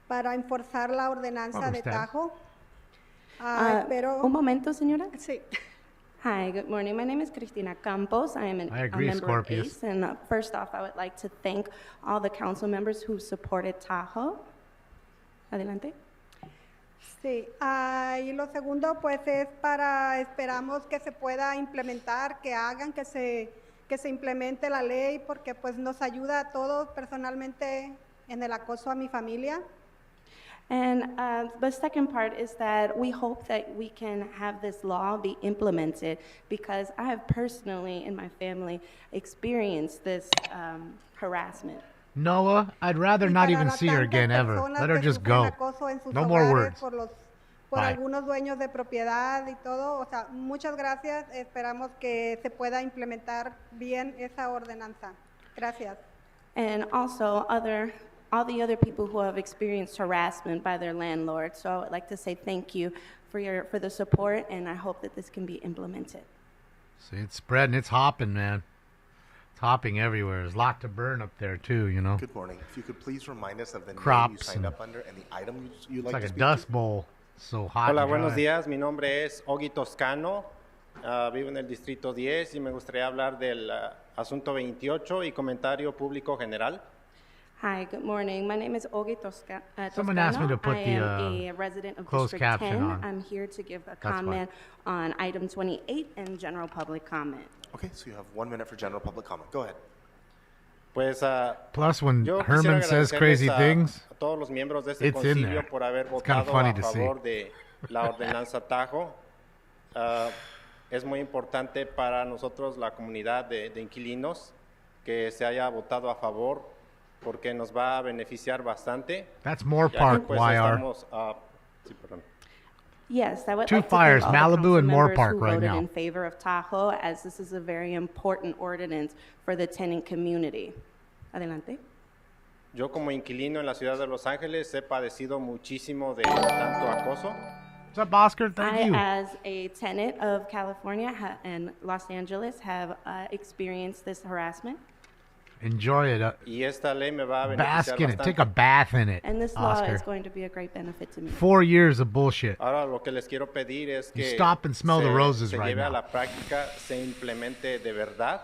para enforzar la ordenanza de Tajo. Espero... Un momento, señora. Sí. Hi, good morning. My name is Cristina Campos. I am I a agree, member Scorpius. of ACE. And first off, I would like to thank all the council members who supported Tahoe. Adelante. Sí, y lo segundo pues es para, esperamos que se pueda implementar, que hagan, que se implemente la ley porque pues nos ayuda a todos personalmente en el acoso a mi familia. And the second part is that we hope that we can have this law be implemented because I have personally in my family experienced this harassment. Noah, I'd rather not even see her again ever. Let her just go. No more words. Por Bye. algunos dueños de propiedad y todo, o sea, muchas gracias, esperamos que se pueda implementar bien esa ordenanza. Gracias. And also all the other people who have experienced harassment by their landlord. So I would like to say thank you for the support, and I hope that this can be implemented. See, it's spreading. It's hopping, man. It's hopping everywhere. There's a lot to burn up there, too, you know. Good morning. If you could please remind us of the name you Crops signed and- up under and the item you'd It's like like to a speak dust to. bowl. So hot Hola, and buenos dry. días. Mi nombre es Ogi Toscano. Vivo en el Distrito 10 y me gustaría hablar del asunto 28 y comentario público general. Hi, good morning. My name is Ogi Toscano. Someone asked me to put I the, am a resident of closed District caption 10. on. I'm here to give a why. comment on item 28 and general public comment. Okay, so you have 1 minute for general public comment. Go ahead. Pues, Plus, when yo Herman quisiera says crazy agradecerles things, a todos los miembros de este it's in concilio there. por haber It's kind of votado funny a to see. favor de la ordenanza Tajo. Es muy importante para nosotros, la comunidad de inquilinos, que se haya votado a favor porque nos va a beneficiar bastante. That's Moore ya que, Park, pues, YR. estamos, sí, perdón. Yes, I would Two like to fires, thank all the Malibu council and Moore members Park who right voted now. in favor of Tahoe, as this is a very important ordinance for the tenant community. Adelante. Yo como inquilino en la ciudad de Los Ángeles he padecido muchísimo de tanto acoso. What's up, Oscar? Thank I, you. as a tenant of California and Los Angeles, have experienced this harassment. Enjoy it. Y esta ley me va a beneficiar Bask in it. bastante. Take a bath in it, And this law Oscar. is going to be a great benefit to me. 4 years of bullshit. Ahora lo que les quiero pedir es You que stop and smell the roses se right lleve a now. la práctica, se implemente de verdad.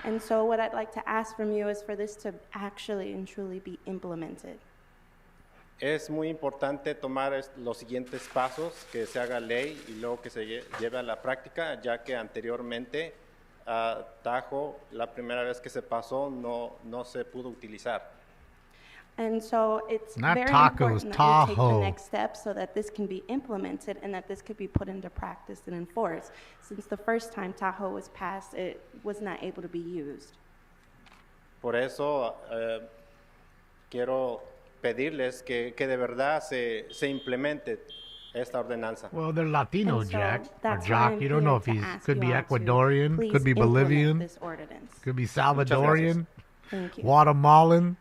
And so what I'd like to ask from you is for this to actually and truly be implemented. Es muy importante tomar los siguientes pasos, que se haga ley y luego que se lleve a la práctica, ya que anteriormente Tajo, la primera vez que se pasó, no se pudo utilizar. And so it's Not very tacos, important that we take the Tahoe. next step so that this can be implemented and that this could be put into practice and enforced. Since the first time Tahoe was passed, it was not able to be used. Por eso quiero pedirles que de verdad se implemente esta ordenanza. Well, they're Latino, And so Jack. Or that's why Jock. I'm You don't know here if to he's ask could be you all to Ecuadorian, please could be implement Bolivian, this ordinance. could be Salvadorian, Thank you. Guatemalan.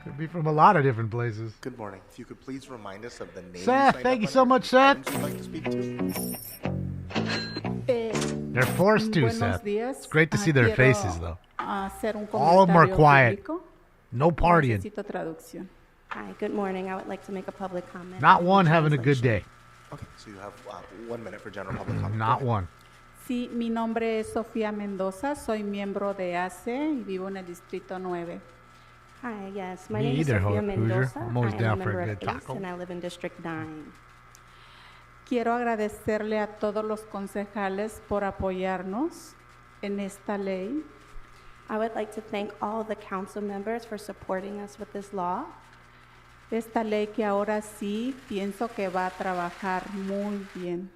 Could be from a lot of different places. Good morning. If you could please remind us of the name Seth, thank you so much, Seth. you'd like to speak to. They're forced to, Buenos Seth. días. It's great to see their Quiero faces, though. hacer un All of them are comentario quiet. público. No partying. Necesito traducción. Hi, good morning. I would like to make a public comment. Not one having a good day. Okay, so you have 1 minute for general public comment. Not one. Sí, mi nombre es Sofía Mendoza, soy miembro de ACE y vivo en el Distrito 9. Hi, yes. My Me name is either, Sofia Hoosier. Mendoza. I'm always I am down a for a member of good ACE taco. and I live in District 9. Quiero agradecerle a todos los concejales por apoyarnos en esta ley. I would like to thank all the council members for supporting us with this law. esta ley que ahora sí pienso que va a trabajar muy bien.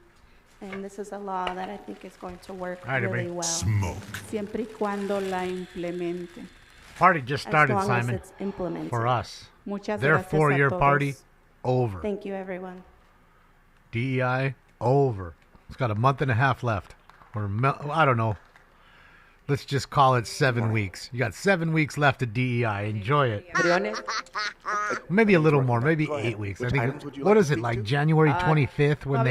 And this is a law that I think is going to work All right, really everybody. well. Siempre y cuando la implemente. Party just As started, long as Simon. it's implemented. For us. Muchas Their gracias a 4-year todos. party, over. Thank you, everyone. DEI, over. It's got a month and a half left. Or, I don't know. Let's just call it 7 weeks. You got 7 weeks left of DEI. Enjoy it. Maybe a little more. Maybe 8 weeks. I think. What is it, like January 25th when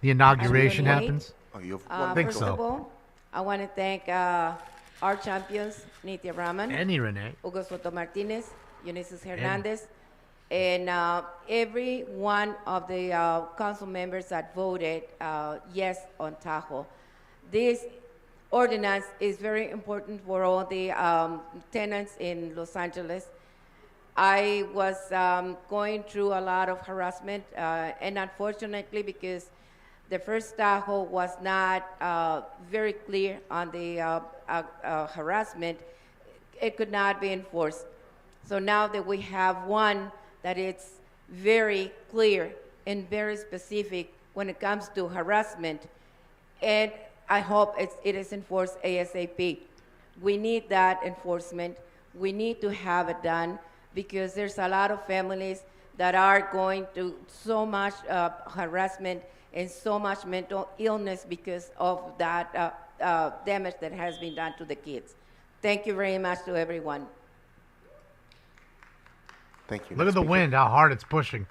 the inauguration happens? I think First so. of all, I want to thank our champions, Nithya Raman, Any Renee. Hugo Soto Martinez, Eunices Hernandez, and every one of the council members that voted yes on Tahoe. This ordinance is very important for all the tenants in Los Angeles. I was going through a lot of harassment, and unfortunately, because the first Tahoe was not very clear on the harassment, it could not be enforced. So now that we have one that it's very clear and very specific when it comes to harassment, and I hope it is enforced ASAP. We need that enforcement. We need to have it done because there's a lot of families that are going through so much harassment and so much mental illness because of that damage that has been done to the kids. Thank you very much to everyone. Thank you. Look at the wind, how hard it's pushing.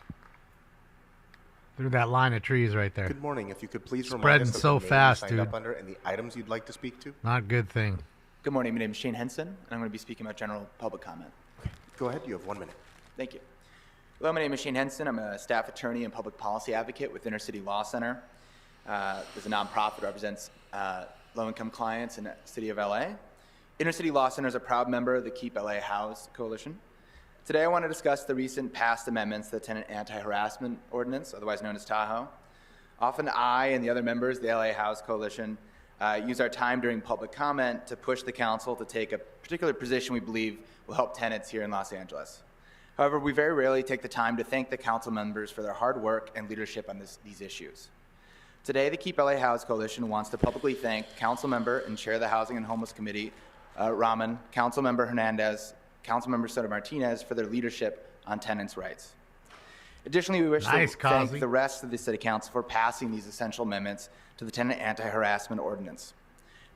Through that line of trees right there. Good morning. If you could please remind Spreading us of so the name fast, you signed dude. up under and the items you'd like to speak to. Not a good thing. Good morning. My name is Shane Henson, and I'm going to be speaking about general public comment. Go ahead. You have 1 minute. Thank you. Hello, my name is Shane Henson. I'm a staff attorney and public policy advocate with Inner City Law Center. There's a nonprofit that represents low-income clients in the city of LA. Inner City Law Center is a proud member of the Keep LA Housed Coalition. Today, I want to discuss the recent passed amendments to the Tenant Anti-Harassment Ordinance, otherwise known as Tahoe. Often I and the other members of the LA Housed Coalition use our time during public comment to push the council to take a particular position we believe will help tenants here in Los Angeles. However, we very rarely take the time to thank the council members for their hard work and leadership on these issues. Today, the Keep LA Housed Coalition wants to publicly thank Council Member and Chair of the Housing and Homeless Committee, Raman, Council Member Hernandez, Council Member Soto Martinez for their leadership on tenants' rights. Additionally, we wish to thank the rest of the City Council for passing these essential amendments to the Tenant Anti-Harassment Ordinance.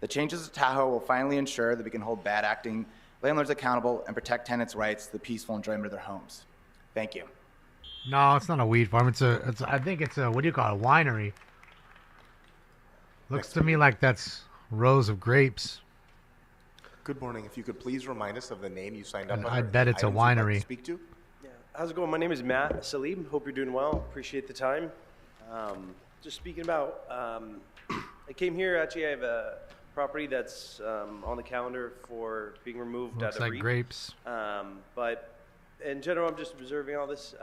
The changes to Tahoe will finally ensure that we can hold bad acting landlords accountable and protect tenants' rights to the peaceful enjoyment of their homes. Thank you. No, it's not a weed farm. I think it's a, what do you call it, a winery. Looks to me like that's rows of grapes. Good morning. If you could please remind us of the name you signed up under. I bet it's a items you'd like to winery. speak to. Yeah. How's it going? My name is Matt Salim. Hope you're doing well. Appreciate the time. Just speaking about, I came here, actually I have a property that's on the calendar for being removed Looks out of like REIT. grapes. But in general, I'm just observing all this.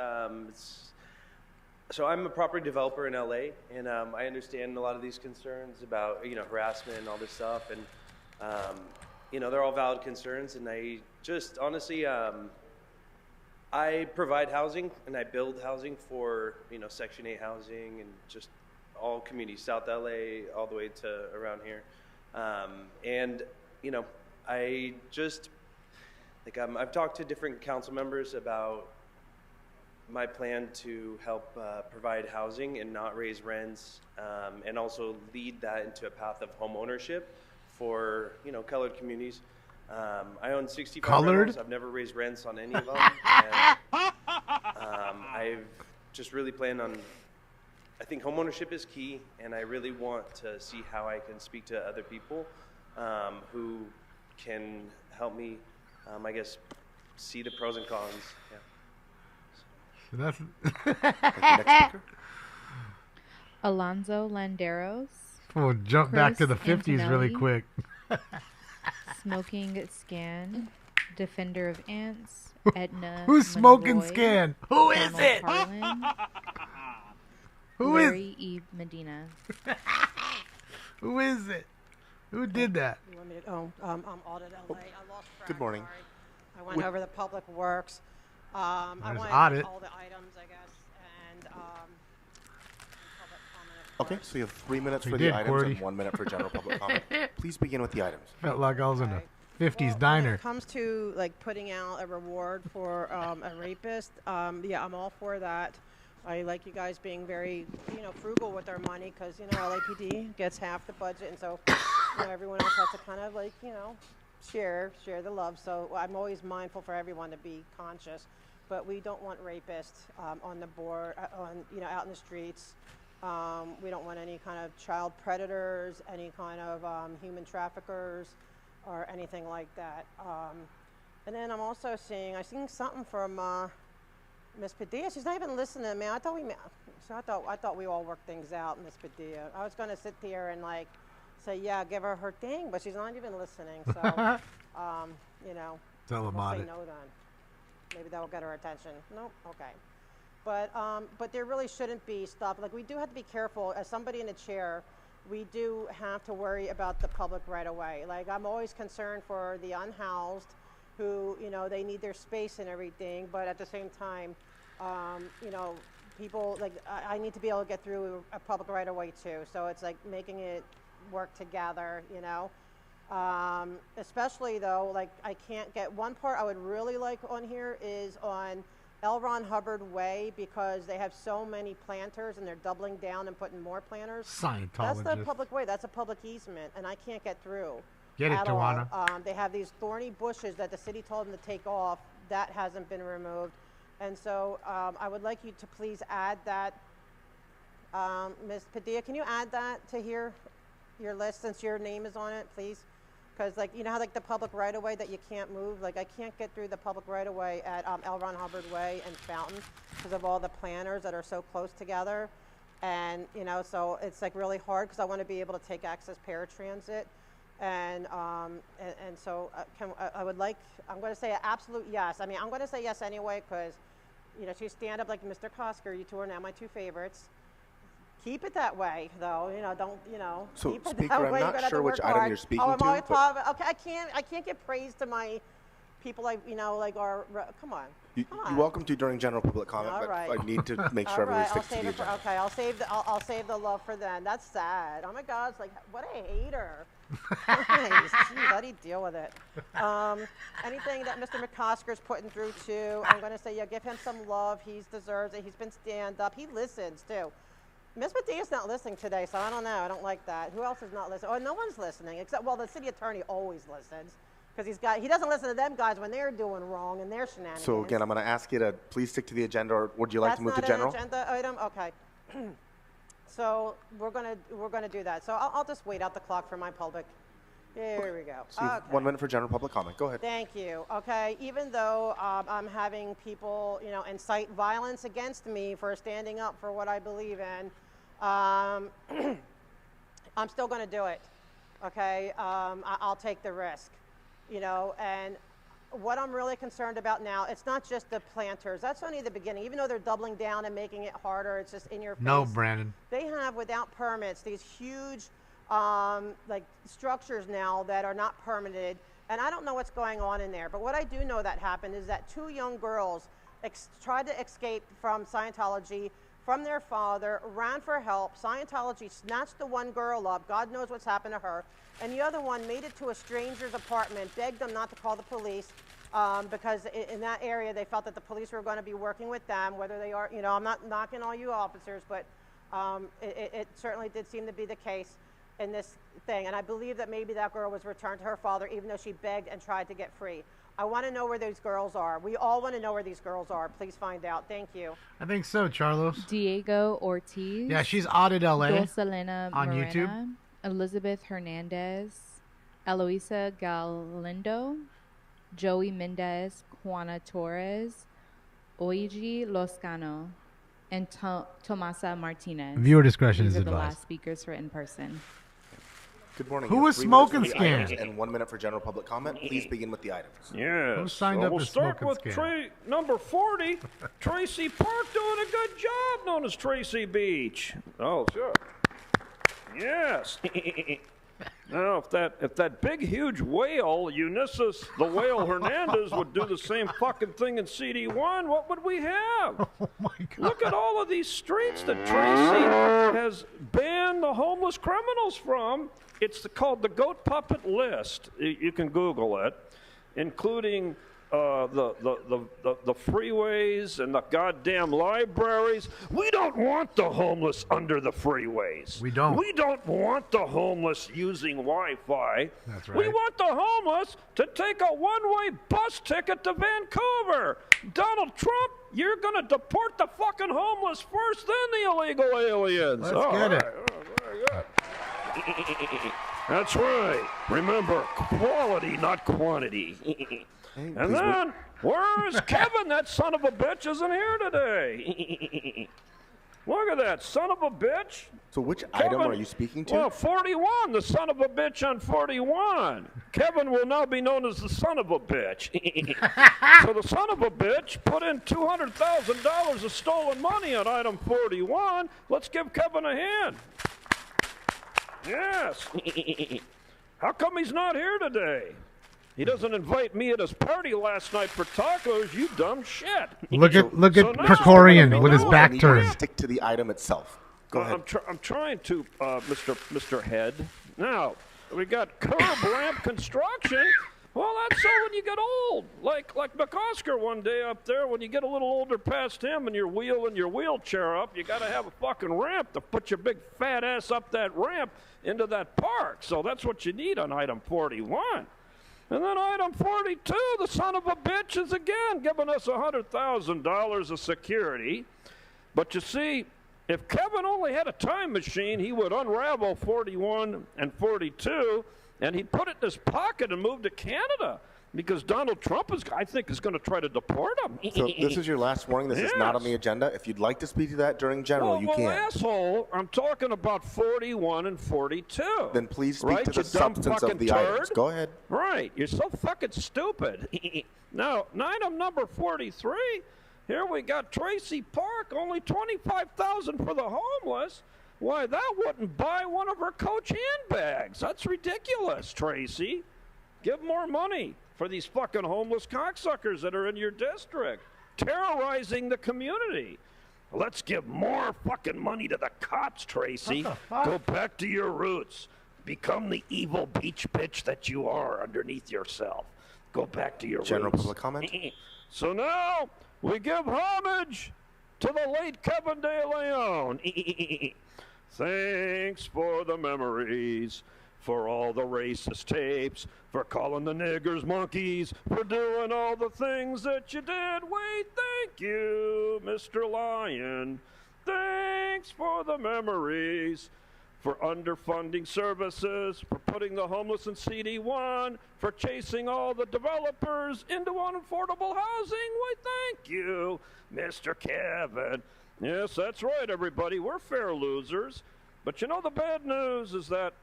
So I'm a property developer in LA, and I understand a lot of these concerns about harassment and all this stuff, and they're all valid concerns. And I just honestly, I provide housing and I build housing for Section 8 housing and just all communities, South LA, all the way to around here, and I just I've talked to different council members about my plan to help provide housing and not raise rents, and also lead that into a path of home ownership for colored communities. I own 65 Colored? rentals. I've never raised rents on any of them. And, I've just really planned on. I think home ownership is key, and I really want to see how I can speak to other people who can help me, I guess, see the pros and cons. Yeah. So that's Alonzo Landeros. We'll jump back to the Chris 50s really Antonelli. quick. Smoking Scan, Defender of Ants, Edna. Who's Smoking Monroy, Scan? Who is Donald it? Carlin, Who is? Larry E. Medina. Who is it? Who did that? You want me to go? I'm Audit LA. I lost track. Good morning. Sorry. I went over the Public Works. I There's wanted audit. all the items, I guess, and public comment. Okay, so you have 3 minutes You for did, the items Cordy. and 1 minute for general public comment. Please begin with the items. Felt like I was in a 50s When diner. it comes to like putting out a reward for a rapist, yeah, I'm all for that. I like you guys being very, frugal with our money because, LAPD gets half the budget, and so, everyone else has to kind of like, share the love. So I'm always mindful for everyone to be conscious, but we don't want rapists on the board, out in the streets. We don't want any kind of child predators, any kind of human traffickers, or anything like that. And then I'm also seeing something from Miss Padilla. She's not even listening to me. I thought we all worked things out, Miss Padilla. I was going to sit there and like say, yeah, give her her thing, but she's not even listening. So, Tell we'll them about say it. no then. Maybe that'll get her attention. Nope. Okay. But there really shouldn't be stuff. Like, we do have to be careful. As somebody in a chair, we do have to worry about the public right away. Like, I'm always concerned for the unhoused who, they need their space and everything, but at the same time, people, like, I need to be able to get through a public right away too. So it's like making it work together, especially though, like, I can't get, one part I would really like on here is on L. Ron Hubbard Way, because they have so many planters and they're doubling down and putting more planters. That's the Scientologist. public way. That's a public easement, and I can't get through. Get it, at all. Joanna. They have these thorny bushes that the city told them to take off. That hasn't been removed. And so I would like you to please add that. Ms. Padilla, can you add that to your list since your name is on it, please? Because, like, how, like, the public right-of-way that you can't move? Like, I can't get through the public right-of-way at L. Ron Hubbard Way and Fountain because of all the planters that are so close together. And, so it's, like, really hard because I want to be able to take access paratransit. And so I would like, I'm going to say an absolute yes. I mean, I'm going to say yes anyway because, she's stand up like Mr. Kosker. You two are now my two favorites. Keep it that way, though. Don't, So, keep it Speaker, that I'm way. not You're gonna have sure to which work item hard. you're speaking I'm to, always but- okay, I can't get praise to my people like, like our, come on. You're welcome to during general public comment, All but right. I need to make sure All right, everybody sticks to the agenda. okay, I'll save the love for then. That's sad. Oh my God, it's like, what a hater. Jeez, how do you deal with it? Anything that Mr. McCosker's putting through too, I'm going to say, yeah, give him some love. He deserves it. He's been stand up. He listens too. Miss Medea's not listening today, so I don't know. I don't like that. Who else is not listening? Oh, no one's listening except, well, the city attorney always listens because he doesn't listen to them guys when they're doing wrong and their shenanigans. So again, I'm going to ask you to please stick to the agenda, or would you like to move to general? That's not an agenda item? Okay. So we're gonna do that. So I'll just wait out the clock for my public. Here we go. So you have 1 minute for general public comment. Go ahead. Thank you. Okay, even though I'm having people, incite violence against me for standing up for what I believe in, I'm still going to do it. Okay, I'll take the risk, and what I'm really concerned about now, it's not just the planters. That's only the beginning. Even though they're doubling down and making it harder, it's just in your face. No, Brandon. They have, without permits, these huge like structures now that are not permitted, and I don't know what's going on in there. But what I do know that happened is that two young girls tried to escape from Scientology, from their father, ran for help. Scientology snatched the one girl up. God knows what's happened to her. And the other one made it to a stranger's apartment, begged them not to call the police because in that area they felt that the police were going to be working with them, whether they are, I'm not knocking all you officers, but it certainly did seem to be the case in this thing. And I believe that maybe that girl was returned to her father even though she begged and tried to get free. I want to know where these girls are. We all want to know where these girls are. Please find out. Thank you. I think so, Charlos. Diego Ortiz. Yeah, she's Audit LA Doselena on Morena, YouTube. Elizabeth Hernandez, Eloisa Galindo, Joey Mendez, Juana Torres, Oiji Loscano, and Tomasa Martinez. Viewer discretion These is are the advised. last speakers for in-person. Good morning. Who You have was 3 minutes for smoking the items scam? and 1 minute for general public comment. Please begin with the items. Yes. Who signed up we'll to start smoking with scam? number 40, Tracy Park doing a good job known as Tracy Beach. Oh, sure. Yes. Now, if that big, huge whale, Ulysses the Whale Hernandez, would do the same fucking thing in CD1, what would we have? Oh my God. Look at all of these streets that Tracy has banned the homeless criminals from. It's called the Goat Puppet List. You can Google it, including the freeways and the goddamn libraries. We don't want the homeless under the freeways. We don't. We don't want the homeless using Wi-Fi. That's right. We want the homeless to take a one-way bus ticket to Vancouver. Donald Trump, you're going to deport the fucking homeless first, then the illegal aliens. Let's get it. Very good. That's right. Remember, quality, not quantity. And then, where is Kevin? That son of a bitch isn't here today. Look at that, son of a bitch. So which Kevin, item are you speaking to? Well, 41, the son of a bitch on 41. Kevin will now be known as the son of a bitch. So the son of a bitch put in $200,000 of stolen money on item 41. Let's give Kevin a hand. Yes. How come he's not here today? He doesn't invite me at his party last night for tacos, you dumb shit. Look at now- Precorian with his back turned. Stick to the item itself. Go ahead. I'm trying to, Mr. Head. Now, we got curb ramp construction. Well, that's so when you get old. Like McOsker one day up there, when you get a little older past him and you're wheeling your wheelchair up, you got to have a fucking ramp to put your big fat ass up that ramp into that park. So that's what you need on item 41. And then item 42, the son of a bitch is again giving us $100,000 of security. But you see, if Kevin only had a time machine, he would unravel 41 and 42, and he'd put it in his pocket and move to Canada. Because Donald Trump, I think, is going to try to deport him. So this is your last warning. This is not on the agenda. If you'd like to speak to that during general, you can. Asshole, I'm talking about 41 and 42. Then please speak right, to the you dumb substance of fucking the turd? items. Go ahead. Right, you're so fucking stupid. Now, item number 43, here we got Tracy Park, only $25,000 for the homeless. Why, that wouldn't buy one of her Coach handbags. That's ridiculous, Tracy. Give more money for these fucking homeless cocksuckers that are in your district, terrorizing the community. Let's give more fucking money to the cops, Tracy. What the fuck? Go back to your roots. Become the evil beach bitch that you are underneath yourself. Go back to your General roots. public comment? So now we give homage to the late Kevin De Leon. Thanks for the memories, for all the racist tapes, for calling the niggers monkeys, for doing all the things that you did. We thank you, Mr. Lion. Thanks for the memories, for underfunding services, for putting the homeless in CD1, for chasing all the developers into unaffordable housing. We thank you, Mr. Kevin. Yes, that's right, everybody. We're fair losers. But you know the bad news is that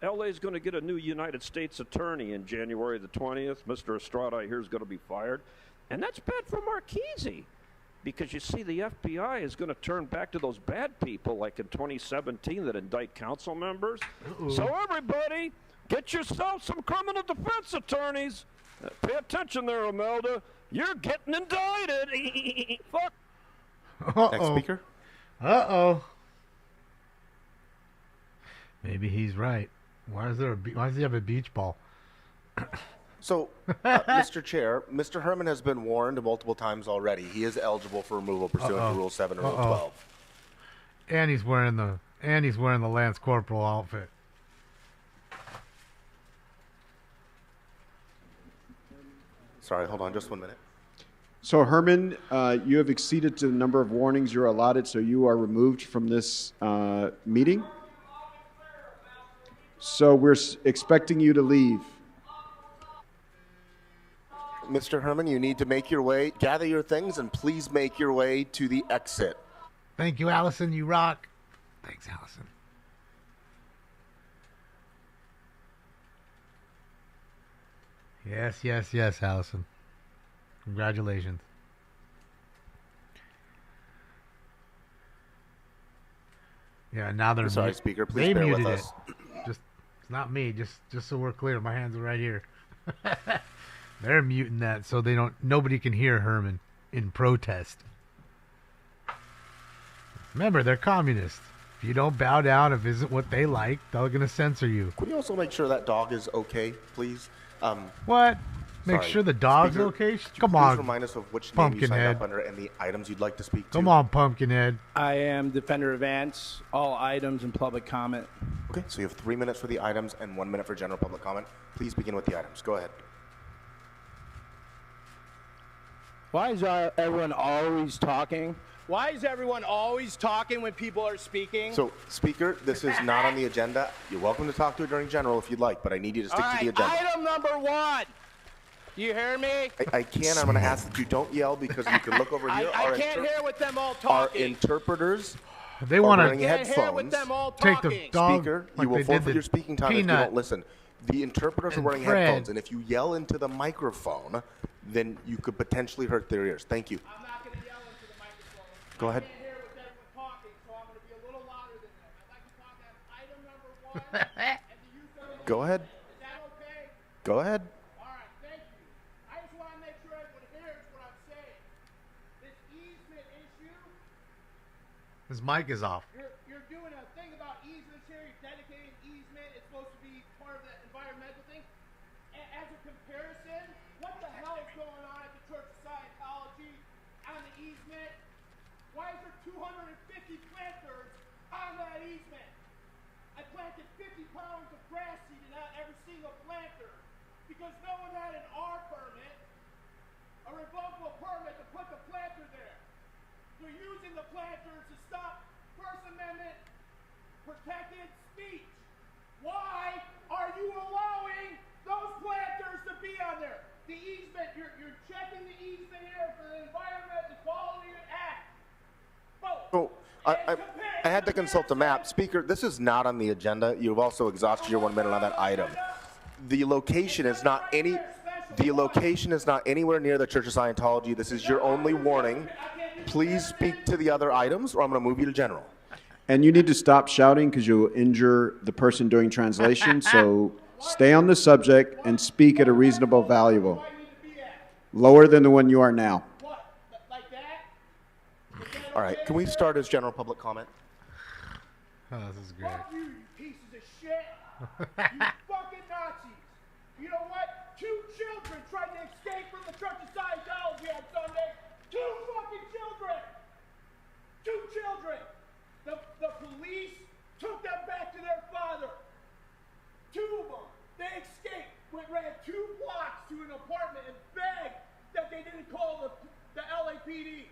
LA's going to get a new United States attorney in January the 20th. Mr. Estrada, I hear, is going to be fired. And that's bad for Marchese. Because you see, the FBI is going to turn back to those bad people like in 2017 that indict council members. So everybody, get yourself some criminal defense attorneys. Pay attention there, Imelda. You're getting indicted. Fuck. Next speaker. Uh-oh. Maybe he's right. Why does he have a beach ball? So, Mr. Chair, Mr. Herman has been warned multiple times already. He is eligible for removal pursuant to Rule 7 and Rule 12. And he's wearing the Lance Corporal outfit. Sorry, hold on just 1 minute. So, Herman, you have exceeded the number of warnings you're allotted, so you are removed from this meeting. So we're expecting you to leave. Mr. Herman, you need to make your way, gather your things, and please make your way to the exit. Thank you, Allison. You rock. Thanks, Allison. Yes, yes, yes, Allison. Congratulations. Yeah, now they're Sorry, Speaker, please bear with us. Just not me. Just so we're clear, my hands are right here. They're muting that so nobody can hear Herman in protest. Remember, they're communists. If you don't bow down and isn't what they like, they're going to censor you. Could you also make sure that dog is okay, please? What? Make sure the dog's Speaker, okay? could you Come please on, remind us of which name you signed Pumpkinhead. up under and the items you'd like to speak to. Come on, Pumpkinhead. I am Defender of Ants, all items and public comment. Okay, so you have 3 minutes for the items and 1 minute for general public comment. Please begin with the items. Go ahead. Why is everyone always talking? Why is everyone always talking when people are speaking? So, Speaker, this is not on the agenda. You're welcome to talk to it during general if you'd like, but I need you to stick to the agenda. Item number 1. You hear me? I can't. I'm going to ask that you don't yell because you can look over here. I can't hear with them all Our talking. interpreters They want wearing to headphones. take the dog. Speaker, like you will they did forfeit the your speaking time if you peanut. don't listen. The interpreters are And wearing Fred. headphones, and if you yell into the microphone, then you could potentially hurt their ears. Thank you. I'm not going to yell into the microphone. Go ahead. I can't hear with everyone talking, so I'm going to be a little louder than them. I'd like to talk about item number 1 and the use of the... Go ahead. Is that okay? Go ahead. All right, thank you. I just want to make sure everyone hears what I'm saying. This easement issue, His mic is off. you're doing a thing about easements here. You're dedicating easement. It's supposed to be part of the environmental thing. As a comparison, what the hell is going on at the Church of Scientology on the easement? Why is there 250 planters on that easement? I planted 50 pounds of grass seed in every single planter because no one had an R permit, a revocable permit to put the planter there. They're using the planters to stop First Amendment protected speech. Why are you allowing those planters to be on there? The easement, you're checking the easement here for the Environment Equality Act. Oh, I had to consult the map. Speaker, this is not on the agenda. You've also exhausted your 1 minute on that item. The location is not anywhere near the Church of Scientology. This is your only warning. Please speak to the other items, or I'm going to move you to general. And you need to stop shouting because you'll injure the person doing translation. So stay on the subject and speak at a reasonable valuable. Lower than the one you are now. All right, can we start as general public comment? Oh, this is great. Fuck you, you pieces of shit. You fucking Nazis. You know what? 2 children tried to escape from the Church of Scientology on Sunday. 2 fucking children. 2 children. The police took them back to their father. 2 of them. They escaped, ran 2 blocks to an apartment and begged that they didn't call the LAPD.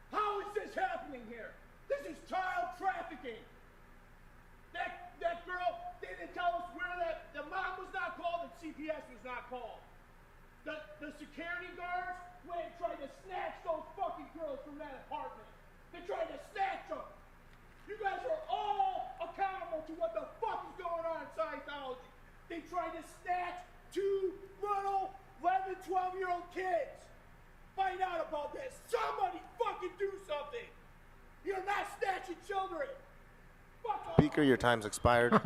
How is this happening here? This is child trafficking. That girl, they didn't tell us where the mom was not called and CPS was not called. The security guards went and tried to snatch those fucking girls from that apartment. They tried to snatch them. You guys are all accountable to what the fuck is going on in Scientology. They tried to snatch 2 little 11, 12-year-old kids. Find out about this. Somebody fucking do something. You're not snatching children. Fuck off. Speaker, your time's expired.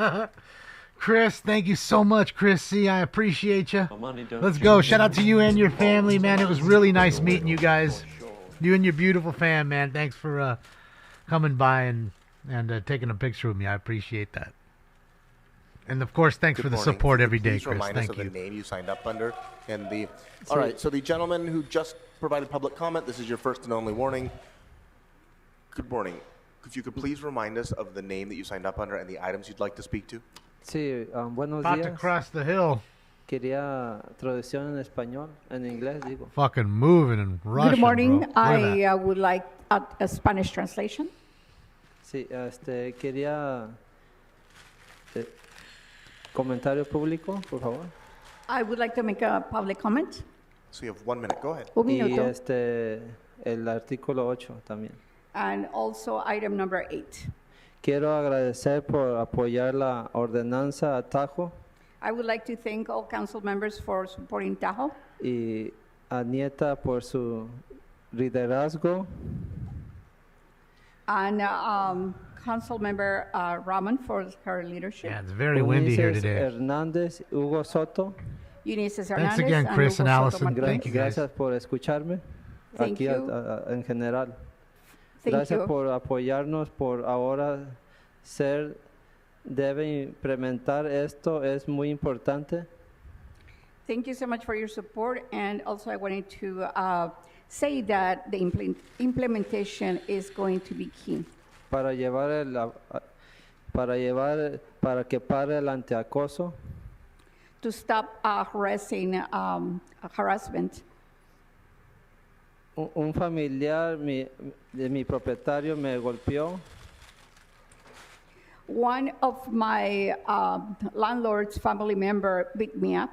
Chris, thank you so much, Chris C. I appreciate you. Let's go. Shout out to you and your family, man. It was really nice meeting you guys. You and your beautiful fam, man. Thanks for coming by and taking a picture with me. I appreciate that. And of course, thanks Good for the morning. support Could you every day, please Chris. remind Thank us you. of the name you signed up under and the. All right. So the gentleman who just provided public comment. This is your first and only warning. Good morning. If you could please remind us of the name that you signed up under and the items you'd like to speak to. Sí, buenos About días. to cross the hill. Quería traducción en español, en inglés digo. Fucking moving and rushing. Good morning. Bro. Look at that. I would like a Spanish translation. Sí, quería comentario público, por favor. I would like to make a public comment. So you have 1 minute. Go ahead. Un Y minuto. el artículo 8 también. And also item number 8. Quiero agradecer por apoyar la ordenanza Atajo I would like to thank all council members for supporting Tahoe y a Nieta por su liderazgo and Councilmember Rahman for her leadership. Yeah, it's very windy here today. Hernández, Hugo Soto. Eunices Thanks Hernandez again, and Chris Hugo and Soto Allison. Martinez. Thank you, guys. Gracias por escucharme. Thank Aquí you. en general. Thank Gracias you. por apoyarnos, por ahora debe implementar esto, es muy importante. Thank you so much for your support. And also I wanted to say that the implementation is going to be key. Para que pare el antiacoso. To stop harassment. Un familiar de mi propietario me golpeó. One of my landlord's family member beat me up.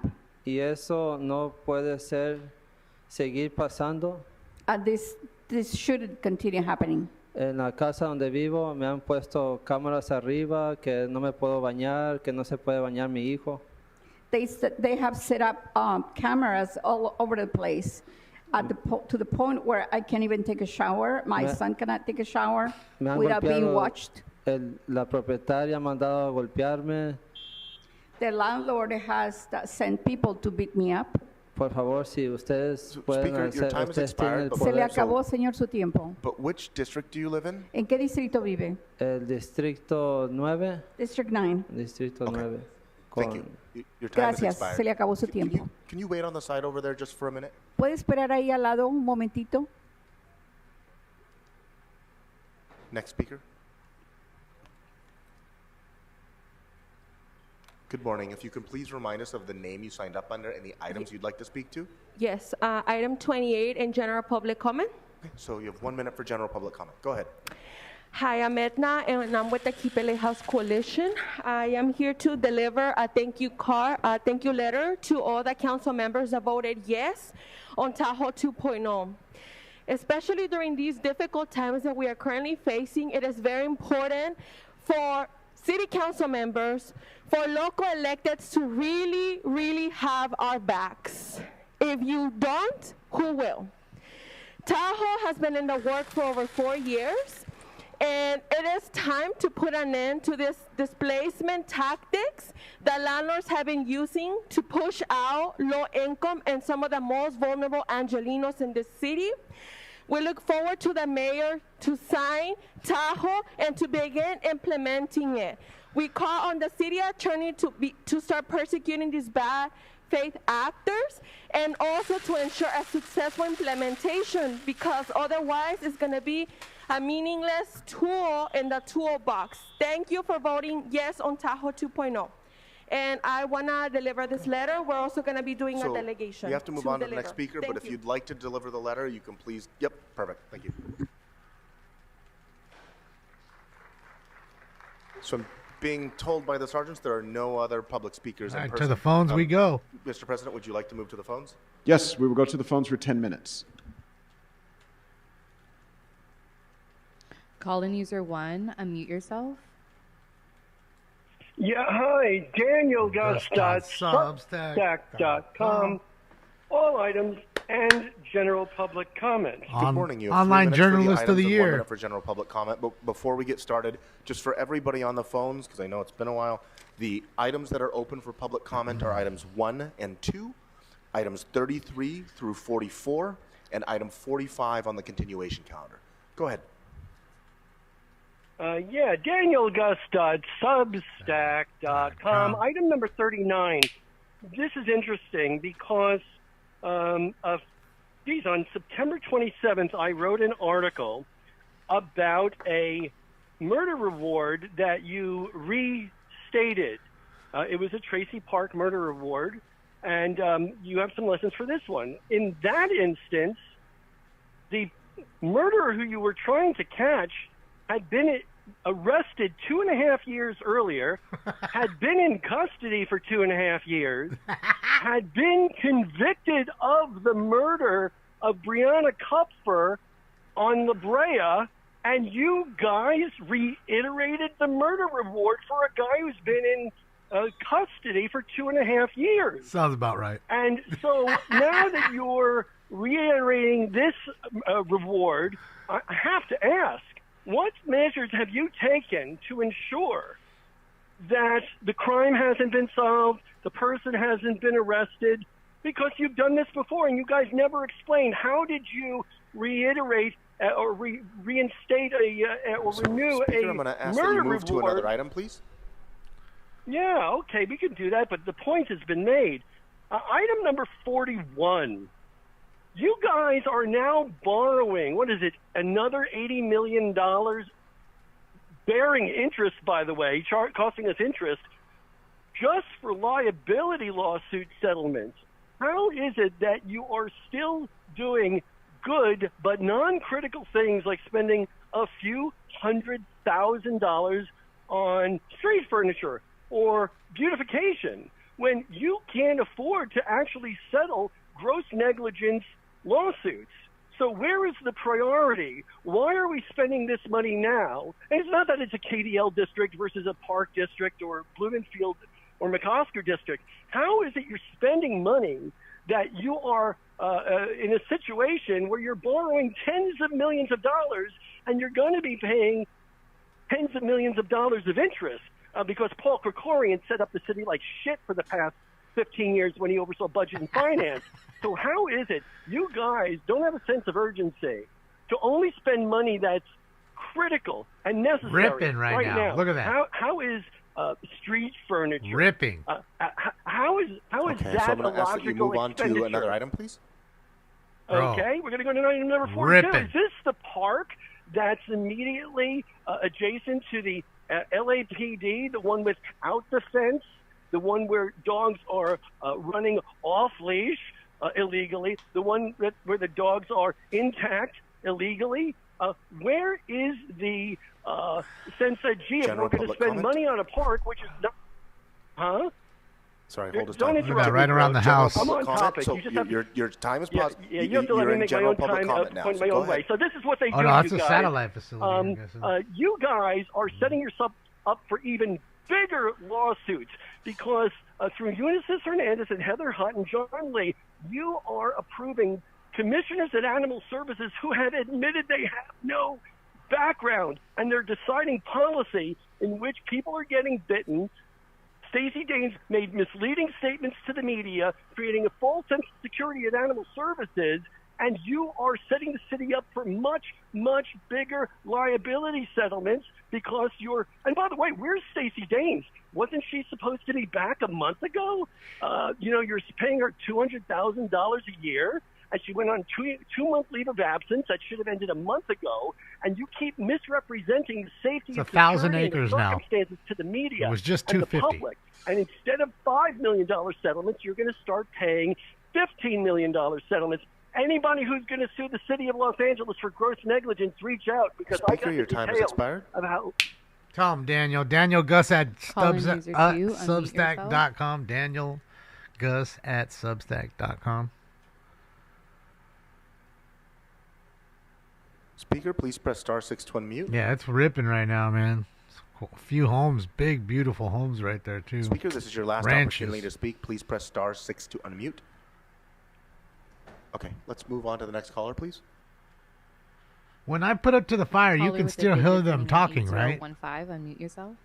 Y eso no puede seguir pasando. This shouldn't continue happening. En la casa donde vivo me han puesto cámaras arriba, que no me puedo bañar, que no se puede bañar mi hijo. They have set up cameras all over the place to the point where I can't even take a shower. My son cannot take a shower without being watched. La propietaria ha mandado a golpearme. The landlord has sent people to beat me up. Por favor, si ustedes pueden Speaker, your time has expired. Se le acabó, señor, su tiempo. But which district do you live in? ¿En qué distrito vive? El distrito 9. District 9. Distrito 9. Thank you. Your time has Gracias, expired. se le acabó su tiempo. Can you wait on the side over there just for a minute? ¿Puede esperar ahí al lado un momentito? Next speaker. Good morning. If you can please remind us of the name you signed up under and the items you'd like to speak to. Yes, item 28 in general public comment. Okay, so you have 1 minute for general public comment. Go ahead. Hi, I'm Edna, and I'm with the Keep LA House Coalition. I am here to deliver a thank you letter to all the council members that voted yes on Tahoe 2.0. Especially during these difficult times that we are currently facing, it is very important for city council members, for local electeds to really, really have our backs. If you don't, who will? Tahoe has been in the work for over 4 years, and it is time to put an end to this displacement tactics that landlords have been using to push out low income and some of the most vulnerable Angelinos in the city. We look forward to the mayor to sign Tahoe and to begin implementing it. We call on the city attorney to start persecuting these bad faith actors and also to ensure a successful implementation, because otherwise it's going to be a meaningless tool in the toolbox. Thank you for voting yes on Tahoe 2.0. And I want to deliver this letter. We're also going to be doing a delegation. We have to move on to the next deliver. speaker, Thank but if you. you'd like to deliver the letter, you can please. Yep, perfect. Thank you. So I'm being told by the sergeants there are no other public speakers in person. To the phones we go. Mr. President, would you like to move to the phones? Yes, we will go to the phones for 10 minutes. Call-in user 1, unmute yourself. Yeah, hi, Daniel Substack.com. All items and general public comment. Good morning. You have Online 3 minutes Journalist for of the items and 1 Year. minute for general public comment. But before we get started, just for everybody on the phones, because I know it's been a while, the items that are open for public comment are items 1 and 2, items 33 through 44, and item 45 on the continuation calendar. Go ahead. Yeah, DanielGus.substack.com. Item number 39. This is interesting because on September 27th, I wrote an article about a murder reward that you restated. It was a Tracy Park murder reward, and you have some lessons for this one. In that instance, the murderer who you were trying to catch had been arrested 2.5 years earlier, had been in custody for 2.5 years, had been convicted of the murder of Brianna Kupfer on La Brea, and you guys reiterated the murder reward for a guy who's been in custody for 2.5 years. Sounds about right. And so now that you're reiterating this reward, I have to ask, what measures have you taken to ensure that the crime hasn't been solved, the person hasn't been arrested? Because you've done this before and you guys never explained. How did you reiterate or reinstate or renew Speaker, I'm going to ask that you move to another item, please. Yeah, okay, we can do that, but the point has been made. Item number 41. You guys are now borrowing, what is it, another $80 million, bearing interest, by the way, costing us interest, just for liability lawsuit settlements. How is it that you are still doing good but non-critical things like spending a few $100,000 on street furniture or beautification when you can't afford to actually settle gross negligence lawsuits? So where is the priority? Why are we spending this money now? And it's not that it's a KDL district versus a Park district or Blumenfield or McOsker district. How is it you're spending money that you are in a situation where you're borrowing tens of millions of dollars and you're going to be paying tens of millions of dollars of interest because Paul Krikorian set up the city like shit for the past 15 years when he oversaw budget and finance? So how is it you guys don't have a sense of urgency to only spend money that's critical and necessary Ripping right now. Look at that. How is street furniture ripping? How is Okay, that so I'm going a to ask that you logical move on to expenditure? another item, please. Okay, we're going to go to item number 42. Ripping. Is this the park that's immediately adjacent to the LAPD, the one without the fence, the one where dogs are running off leash illegally, the one where the dogs are intact illegally? Where is the sense that, gee, if we're going to spend money on a park, which is not, huh? Sorry, hold his Don't time. interrupt me, right bro. around the house. I'm on topic. So You just have to, your time is paused. yeah, you have to let You're me in make my general own public time, comment now. point So my go own ahead. way. So this is what they do, Oh, no, that's you a guys. satellite facility. I'm guessing. You guys are setting yourself up for even bigger lawsuits because through Unisys Hernandez and Heather Hutt and John Lee, you are approving commissioners at Animal Services who have admitted they have no background, and they're deciding policy in which people are getting bitten. Stacey Daines made misleading statements to the media, creating a false sense of security at Animal Services, and you are setting the city up for much, much bigger liability settlements because you're... And by the way, where's Stacey Daines? Wasn't she supposed to be back a month ago? You're paying her $200,000 a year, and she went on two-month leave of absence that should have ended a month ago, and you keep misrepresenting the safety It's and 1,000 security and acres the now. circumstances to the media It was just and the $250. public. And instead of $5 million settlements, you're going to start paying $15 million settlements. Anybody who's going to sue the city of Los Angeles for gross negligence, reach out because Speaker, I got your the time has details expired. of how... Tell him, Daniel. Daniel Gus at Calling user two, unmute Substack.com. Daniel Gus at Substack.com. Speaker, please press *6 to unmute. Yeah, it's ripping right now, man. A few homes, big, beautiful homes right there, too. Speaker, this is your last Ranches. opportunity to speak. Please press *6 to unmute. Okay, let's move on to the next caller, please. When I put it to the fire, you Caller can with the still digit hear them ending in talking, right? 8015, unmute yourself.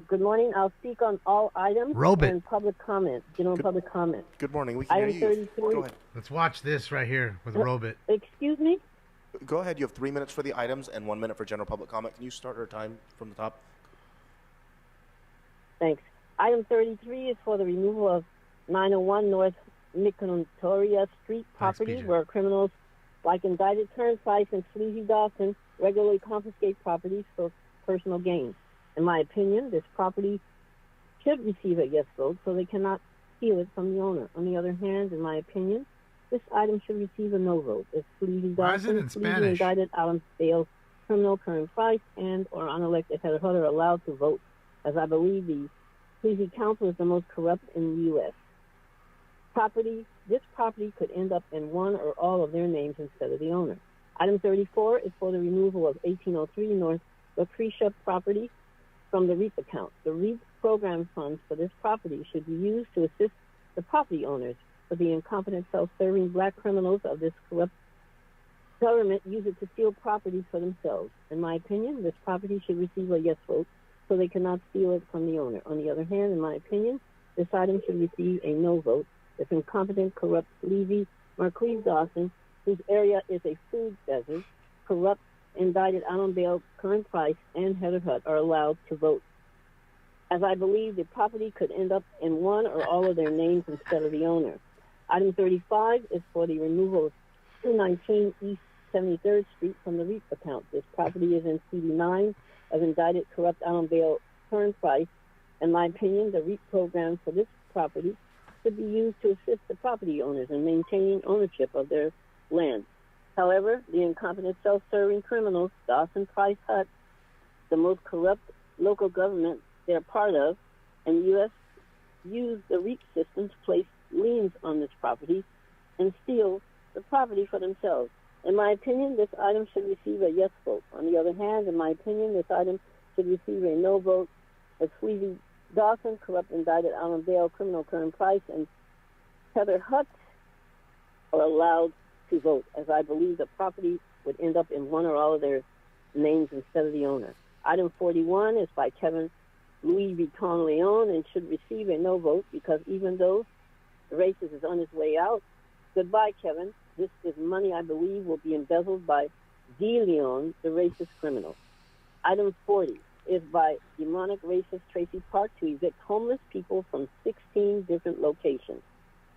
Good morning. I'll speak on all items Robot. and public comment, general public comment. Good morning. We can Item hear you. 33. Go ahead. Let's watch this right here with Robot. Excuse me? Go ahead. You have 3 minutes for the items and 1 minute for general public comment. Can you start our time from the top? Thanks. Item 33 is for the removal of 901 North Nicotoria Street property PJ. where criminals like indicted turnstiles and sleazy Dawson regularly confiscate properties for personal gain. In my opinion, this property should receive a yes vote so they cannot steal it from the owner. On the other hand, in my opinion, this item should receive a no vote. If sleazy Why is it in Dawson, sleazy Spanish? indicted Alan Bale's criminal current fight and or unelected Heather Hutt are allowed to vote, as I believe the sleazy council is the most corrupt in the U.S. This property could end up in one or all of their names instead of the owner. Item 34 is for the removal of 1803 North Lucretia property from the REAP account. The REAP program funds for this property should be used to assist the property owners for the incompetent, self-serving black criminals of this corrupt government use it to steal property for themselves. In my opinion, this property should receive a yes vote, so they cannot steal it from the owner. On the other hand, in my opinion, this item should receive a no vote if incompetent, corrupt, sleazy Marquise Dawson, whose area is a food desert, corrupt, indicted, out on bail, current price, and Heather Hutt are allowed to vote. As I believe the property could end up in one or all of their names instead of the owner. Item 35 is for the removal of 219 East 73rd Street from the REAP account. This property is in CD9 of indicted, corrupt, out on bail, current price. In my opinion, the REAP program for this property should be used to assist the property owners in maintaining ownership of their land. However, the incompetent self-serving criminals, Dawson, Price, Hutt, the most corrupt local government they're part of, and U.S. use the REAP system to place liens on this property and steal the property for themselves. In my opinion, this item should receive a yes vote. On the other hand, in my opinion, this item should receive a no vote as Sleazy Dawson, corrupt, indicted, out on bail, criminal, current price, and Heather Hutt are allowed to vote, as I believe the property would end up in one or all of their names instead of the owner. Item 41 is by Kevin Louis Vuitton Leon and should receive a no vote because even though the racist is on his way out, goodbye, Kevin. This is money I believe will be embezzled by D. Leon, the racist criminal. Item 40 is by demonic racist Tracy Park to evict homeless people from 16 different locations.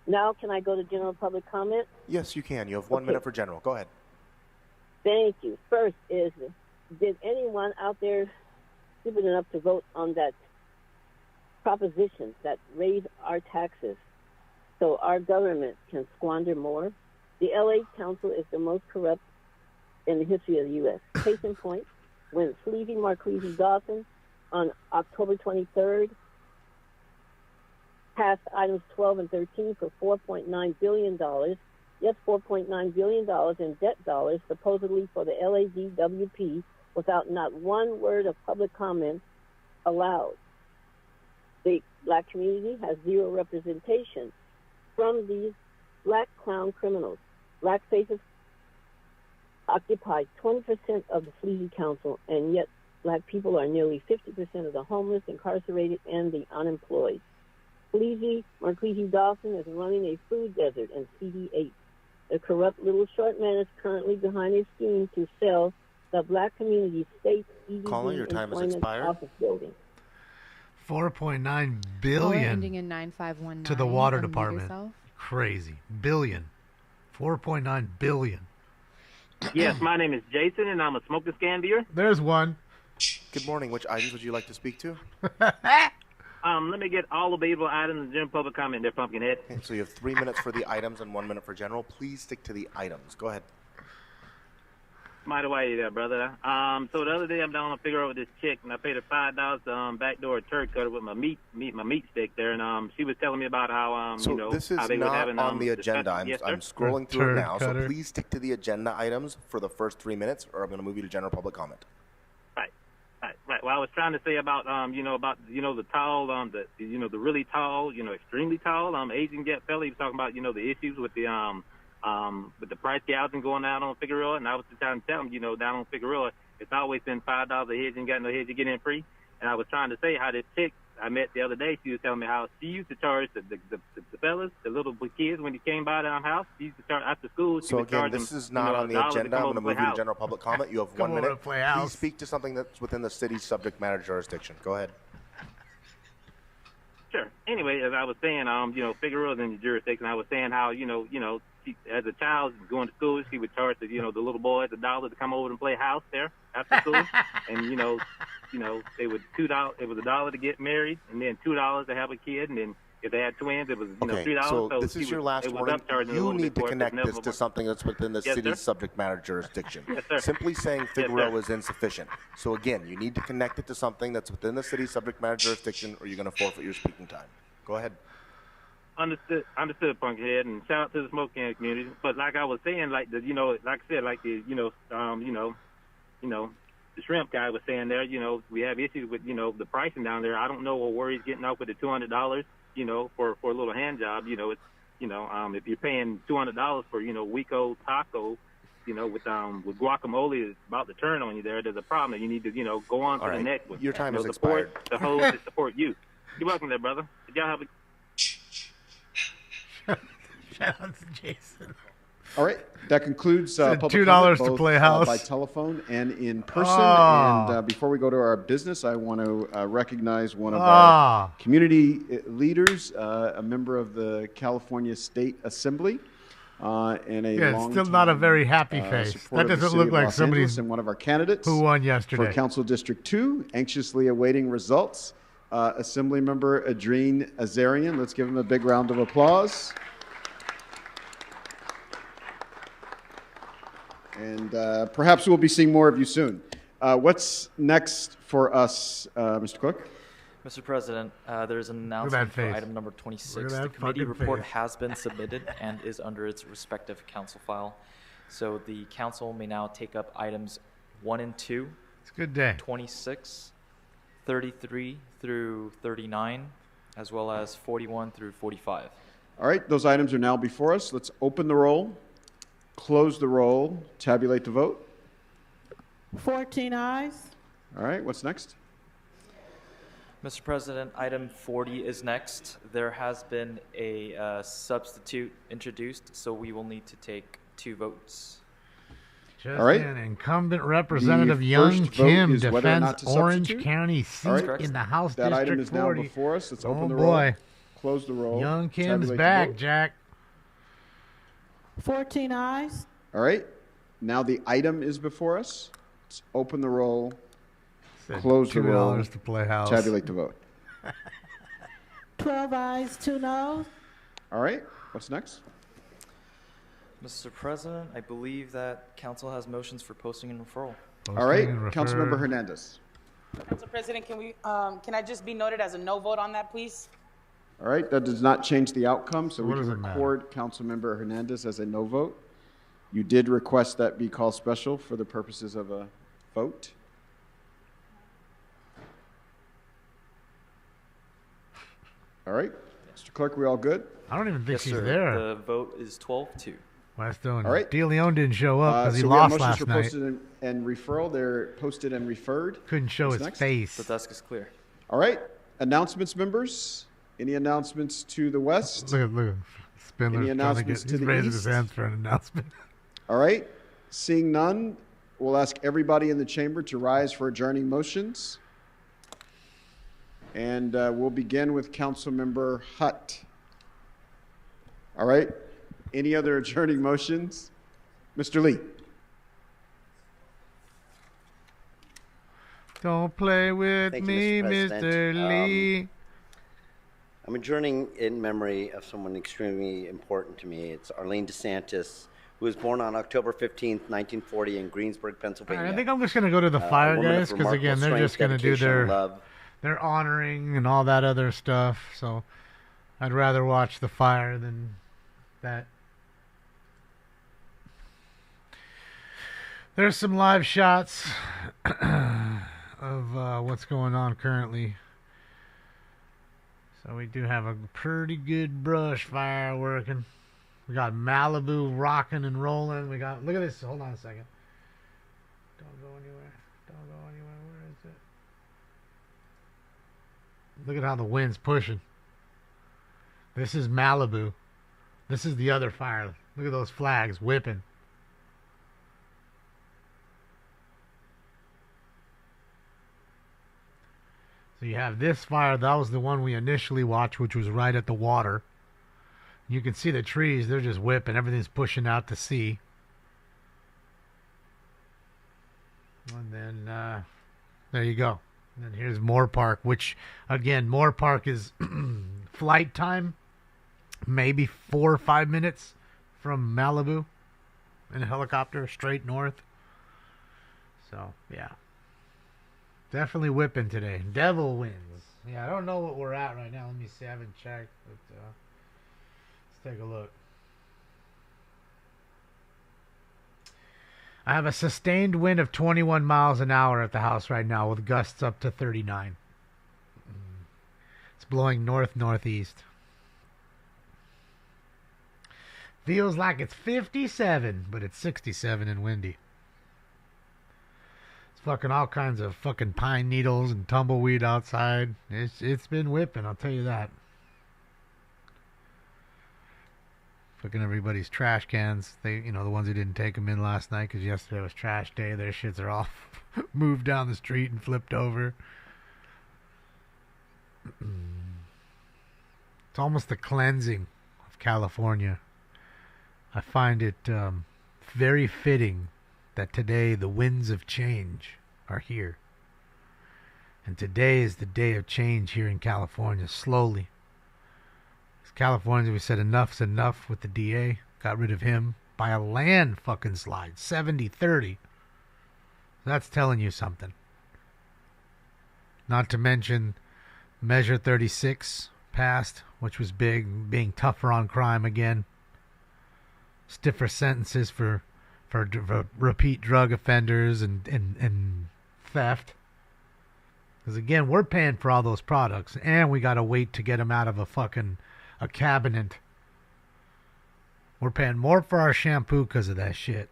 Now, can I go to general public comment? Yes, you can. You have 1 minute for general. Go ahead. Thank you. First is, did anyone out there stupid enough to vote on that proposition that raise our taxes so our government can squander more? The LA Council is the most corrupt in the history of the U.S. Case in point, when Sleazy Marquise Dawson on October 23rd passed items 12 and 13 for $4.9 billion. Yes, $4.9 billion in debt dollars, supposedly for the LADWP, without not one word of public comment allowed. The black community has zero representation from these black clown criminals. Black faces occupy 20% of the Sleazy Council, and yet black people are nearly 50% of the homeless, incarcerated, and the unemployed. Sleazy Marquise Dawson is running a food desert in CD8. The corrupt little short man is currently behind a scheme to sell the black community state Caller, your time has expired. office building. 4.9 Caller billion ending in 9519. to the water Unmute department. yourself. Crazy. Billion. 4.9 billion. Yes, my name is Jason, and I'm a smoking scandier. There's one. Good morning. Which items would you like to speak to? Let me get all available items in general public comment there, Pumpkinhead. Okay, so you have 3 minutes for the items and 1 minute for general. Please stick to the items. Go ahead. Mighty whitey there, brother. So the other day I'm down on Figueroa with this chick, and I paid her $5 to backdoor a turd cutter with my meat stick there, and she was telling me about how So you know this is how they were not having on the agenda. Yes, I'm sir? scrolling through it now, cutter. so please stick to the agenda items for the first 3 minutes, or I'm going to move you to general public comment. Right. Well, I was trying to say about the tall the really tall, extremely tall Asian fella. He was talking about the issues with the price gouging going out on Figueroa, and I was just trying to tell him, down on Figueroa, it's always been $5 a head. You ain't got no head, you get in free. And I was trying to say how this chick I met the other day, she was telling me how she used to charge the fellas, the little kids, when he came by the house. She used to charge after school. So again, this is not on the agenda. I'm going to move you to general public comment. You have 1 minute. Please speak to something that's within the city's subject matter jurisdiction. Go ahead. Sure. Anyway, as I was saying, Figueroa's in the jurisdiction. I was saying how, she, as a child going to school, she would charge the little boys $1 to come over and play house there after school, and they would $2. It was $1 to get married, and then $2 to have a kid, and then if they had twins, it was $3. So this is your last warning. You need to connect this to something that's within the Yes, city's sir? subject matter jurisdiction. Yes, sir. Simply saying Yes, Figueroa sir. is insufficient. So again, you need to connect it to something that's within the city's subject matter jurisdiction, or you're going to forfeit your speaking time. Go ahead. Understood, Punkhead, and shout out to the smoke can community. But like I was saying, the shrimp guy was saying there, we have issues with, the pricing down there. I don't know where he's getting off with the $200, for a little hand job. It's, if you're paying $200 for, week-old taco, with guacamole is about to turn on you there's a problem that you need to, go on to All the right. next one. Your time has support expired. the host that support you. You're welcome there, brother. Did y'all have a Shout out to Jason. All right, that concludes Said public $2 comment, to both, play house. by telephone and in person. Ah. And before we go to our business, I want to recognize one of Ah. our community leaders, a member of the California State Assembly, and a Yeah, long still not a very happy face. supporter That of the doesn't city look of like Los somebody Angeles and one of our candidates who won yesterday. for Council District 2, anxiously awaiting results. Assembly member Adrien Azarian. Let's give him a big round of applause. And perhaps we'll be seeing more of you soon. What's next for us, Mr. Cook? Mr. President, there's an that announcement for face. item number Look 26. at The that committee fucking report face. has been submitted and is under its respective council file. So the council may now take up items 1 and 2, It's a good day. 26, 33 through 39, as well as 41 through 45. All right, those items are now before us. Let's open the roll, close the roll, tabulate the vote. 14 ayes. All right, what's next? Mr. President, item 40 is next. There has been a substitute introduced, so we will need to take 2 votes. Just All right. in, incumbent Representative The Young first vote Kim is whether or not defends to Orange substitute. County All seat right. in the House That District item is now 40. before us. Let's Oh, open the boy. roll, close the roll. Young Kim's tabulate the back, vote. Jack. 14 ayes. All right, now the item is before us. Let's open the roll, Said close the roll, $2 to play house. tabulate the vote. 12 ayes, 2 noes. All right, what's next? Mr. President, I believe that council has motions for posting and referral. All right, Councilmember Hernandez. Council President, can I just be noted as a no vote on that, please? All right, that does not change the outcome, so we What can does it matter? record Councilmember Hernandez as a no vote. You did request that be called special for the purposes of a vote. All right, Mr. Clerk, we all good? I don't even think Yes, she's sir. there. The vote is 12-2. Weston. All right. De Leon didn't show up because he so we have lost motions last for night. posted and referral. They're posted and referred. Couldn't show What's his next? face. The desk is clear. All right, announcements, members. Any announcements to the west? Look at Spindler's Any trying to announcements get, to he's the raising east? his hands for an announcement. All right, seeing none, we'll ask everybody in the chamber to rise for adjourning motions. And we'll begin with Councilmember Hutt. All right, any other adjourning motions? Mr. Lee. Don't play with Thank you, me, Mr. Mr. President. Lee. I'm adjourning in memory of someone extremely important to me. It's Arlene DeSantis, who was born on October 15th, 1940 in Greensburg, All Pennsylvania. right, I think I'm just going to go to the fire, woman of guys, because remarkable again, they're strength, just going to do dedication, their and love. their honoring and all that other stuff. So I'd rather watch the fire than that. There's some live shots of what's going on currently. So we do have a pretty good brush fire working. We got Malibu rocking and rolling. We got, look at this. Hold on a second. Don't go anywhere. Don't go anywhere. Where is it? Look at how the wind's pushing. This is Malibu. This is the other fire. Look at those flags whipping. So you have this fire. That was the one we initially watched, which was right at the water. You can see the trees. They're just whipping. Everything's pushing out to sea. And then there you go. And then here's Moore Park, which, again, Moore Park is flight time, maybe 4 or 5 minutes from Malibu in a helicopter straight north. So, yeah. Definitely whipping today. Devil winds. Yeah, I don't know what we're at right now. Let me see. I haven't checked, but let's take a look. I have a sustained wind of 21 miles an hour at the house right now with gusts up to 39. It's blowing north-northeast. Feels like it's 57, but it's 67 and windy. It's fucking all kinds of fucking pine needles and tumbleweed outside. It's been whipping, I'll tell you that. Fucking everybody's trash cans. The ones who didn't take them in last night because yesterday was trash day. Their shits are all moved down the street and flipped over. It's almost the cleansing of California. I find it very fitting that today the winds of change are here. And today is the day of change here in California, slowly. As Californians, we said enough's enough with the DA. Got rid of him by a land fucking slide, 70-30. That's telling you something. Not to mention Measure 36 passed, which was big, being tougher on crime again. Stiffer sentences for repeat drug offenders and theft. Because again, we're paying for all those products, and we got to wait to get them out of a cabinet. We're paying more for our shampoo because of that shit.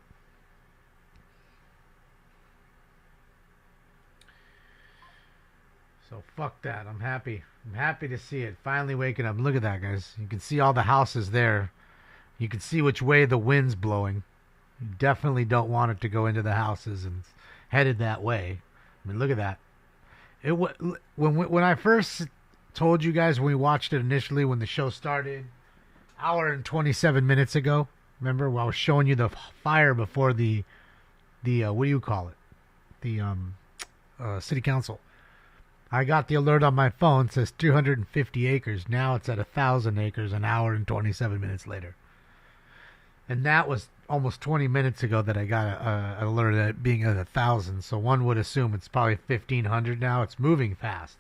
So fuck that. I'm happy. I'm happy to see it finally waking up. Look at that, guys. You can see all the houses there. You can see which way the wind's blowing. You definitely don't want it to go into the houses, and it's headed that way. I mean, look at that. When I first told you guys, when we watched it initially, when the show started, hour and 27 minutes ago, remember, when I was showing you the fire before the what do you call it? The city council. I got the alert on my phone. It says 250 acres. Now it's at 1,000 acres an hour and 27 minutes later. And that was almost 20 minutes ago that I got an alert at it being at 1,000. So one would assume it's probably 1,500 now. It's moving fast.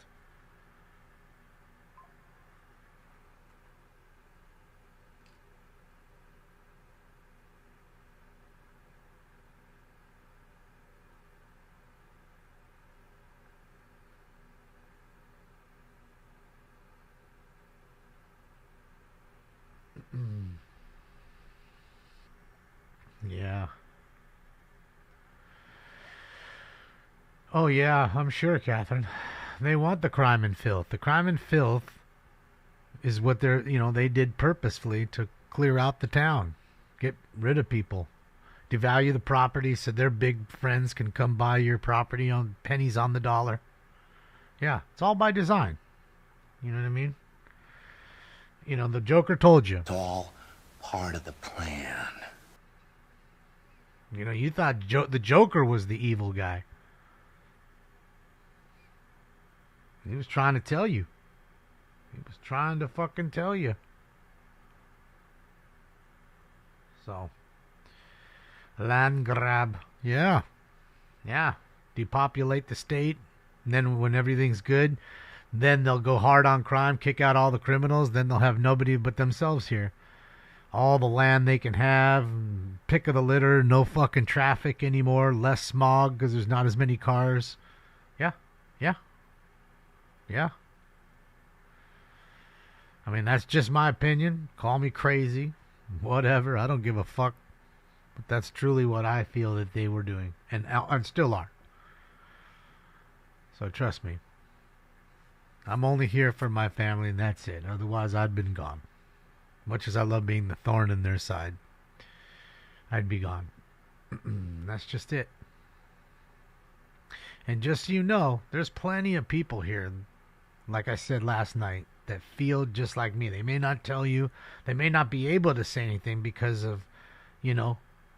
Yeah. Oh, yeah, I'm sure, Catherine. They want the crime and filth. The crime and filth is what they did purposefully to clear out the town, get rid of people, devalue the property so their big friends can come buy your property on pennies on the dollar. Yeah, it's all by design. You know what I mean? The Joker told you. It's all part of the plan. You thought the Joker was the evil guy. He was trying to tell you. He was trying to fucking tell you. So, land grab. Yeah. Yeah. Depopulate the state. And then when everything's good, then they'll go hard on crime, kick out all the criminals. Then they'll have nobody but themselves here. All the land they can have, pick of the litter, no fucking traffic anymore, less smog because there's not as many cars. Yeah, yeah, yeah. I mean, that's just my opinion. Call me crazy, whatever. I don't give a fuck. But that's truly what I feel that they were doing and still are. So trust me. I'm only here for my family and that's it. Otherwise, I'd been gone. Much as I love being the thorn in their side, I'd be gone. That's just it. And just so you know, there's plenty of people here, like I said last night, that feel just like me. They may not tell you, they may not be able to say anything because of,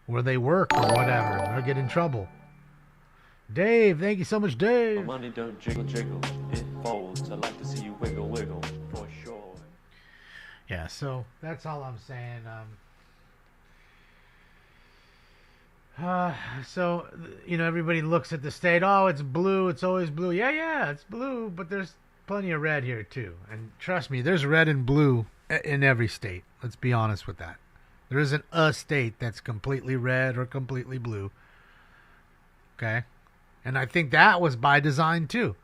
where they work or whatever. They'll get in trouble. Dave, thank you so much, Dave. My money don't jiggle, jiggle. It folds. I like to see you wiggle, wiggle, for sure. Yeah, so that's all I'm saying. So, everybody looks at the state. Oh, it's blue. It's always blue. Yeah, it's blue, but there's plenty of red here, too. And trust me, there's red and blue in every state. Let's be honest with that. There isn't a state that's completely red or completely blue. Okay? And I think that was by design, too.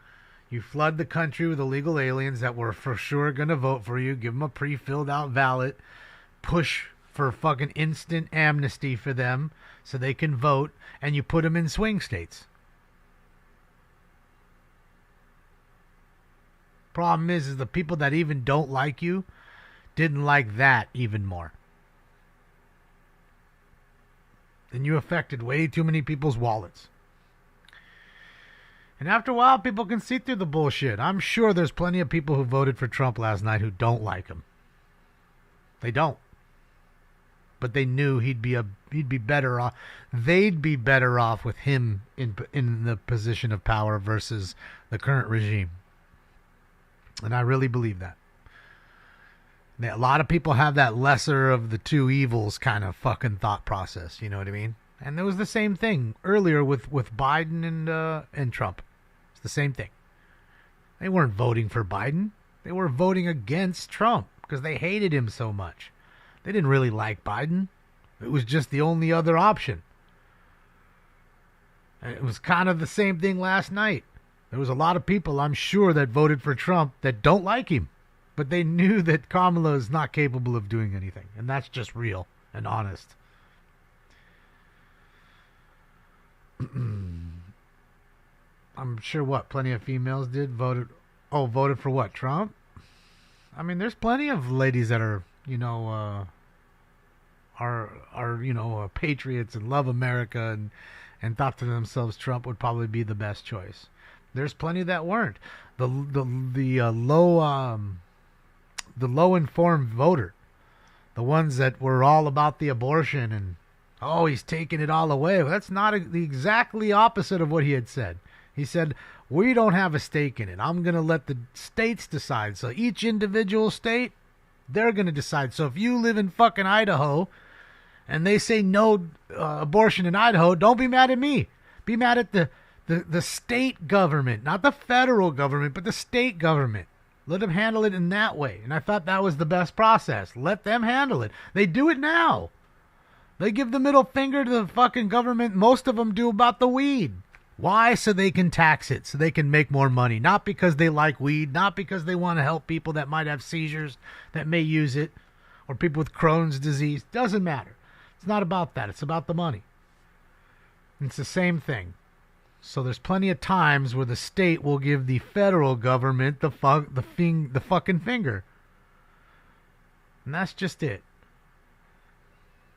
You flood the country with illegal aliens that were for sure going to vote for you. Give them a pre-filled out ballot. Push for fucking instant amnesty for them so they can vote, and you put them in swing states. Problem is the people that even don't like you didn't like that even more. Then you affected way too many people's wallets. And after a while, people can see through the bullshit. I'm sure there's plenty of people who voted for Trump last night who don't like him. They don't. But they knew he'd be better off. They'd be better off with him in the position of power versus the current regime. And I really believe that. A lot of people have that lesser of the two evils kind of fucking thought process. You know what I mean? And there was the same thing earlier with Biden and Trump. It's the same thing. They weren't voting for Biden. They were voting against Trump because they hated him so much. They didn't really like Biden. It was just the only other option. And it was kind of the same thing last night. There was a lot of people, I'm sure, that voted for Trump that don't like him. But they knew that Kamala is not capable of doing anything. And that's just real and honest. I'm sure plenty of females voted for what, Trump? I mean, there's plenty of ladies that are patriots and love America and thought to themselves Trump would probably be the best choice. There's plenty that weren't. The low informed voter, the ones that were all about the abortion and he's taking it all away. Well, that's not the exactly opposite of what he had said. He said, we don't have a stake in it. I'm going to let the states decide. So each individual state, they're going to decide. So if you live in fucking Idaho and they say no abortion in Idaho, don't be mad at me. Be mad at the state government, not the federal government, but the state government. Let them handle it in that way. And I thought that was the best process. Let them handle it. They do it now. They give the middle finger to the fucking government. Most of them do about the weed. Why? So they can tax it, so they can make more money. Not because they like weed, not because they want to help people that might have seizures that may use it, or people with Crohn's disease. Doesn't matter. It's not about that. It's about the money. It's the same thing. So there's plenty of times where the state will give the federal government the fucking finger. And that's just it.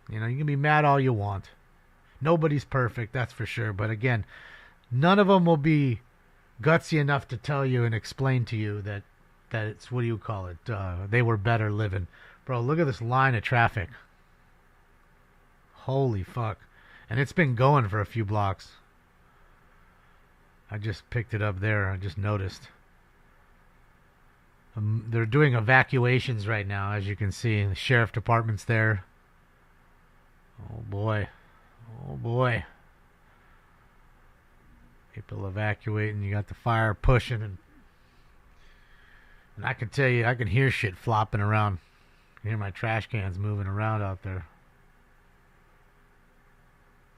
You can be mad all you want. Nobody's perfect, that's for sure. But again, none of them will be gutsy enough to tell you and explain to you that it's, what do you call it? They were better living. Bro, look at this line of traffic. Holy fuck. And it's been going for a few blocks. I just picked it up there. I just noticed. They're doing evacuations right now, as you can see. The sheriff department's there. Oh, boy. Oh, boy. People evacuating. You got the fire pushing. And I can tell you, I can hear shit flopping around. I can hear my trash cans moving around out there.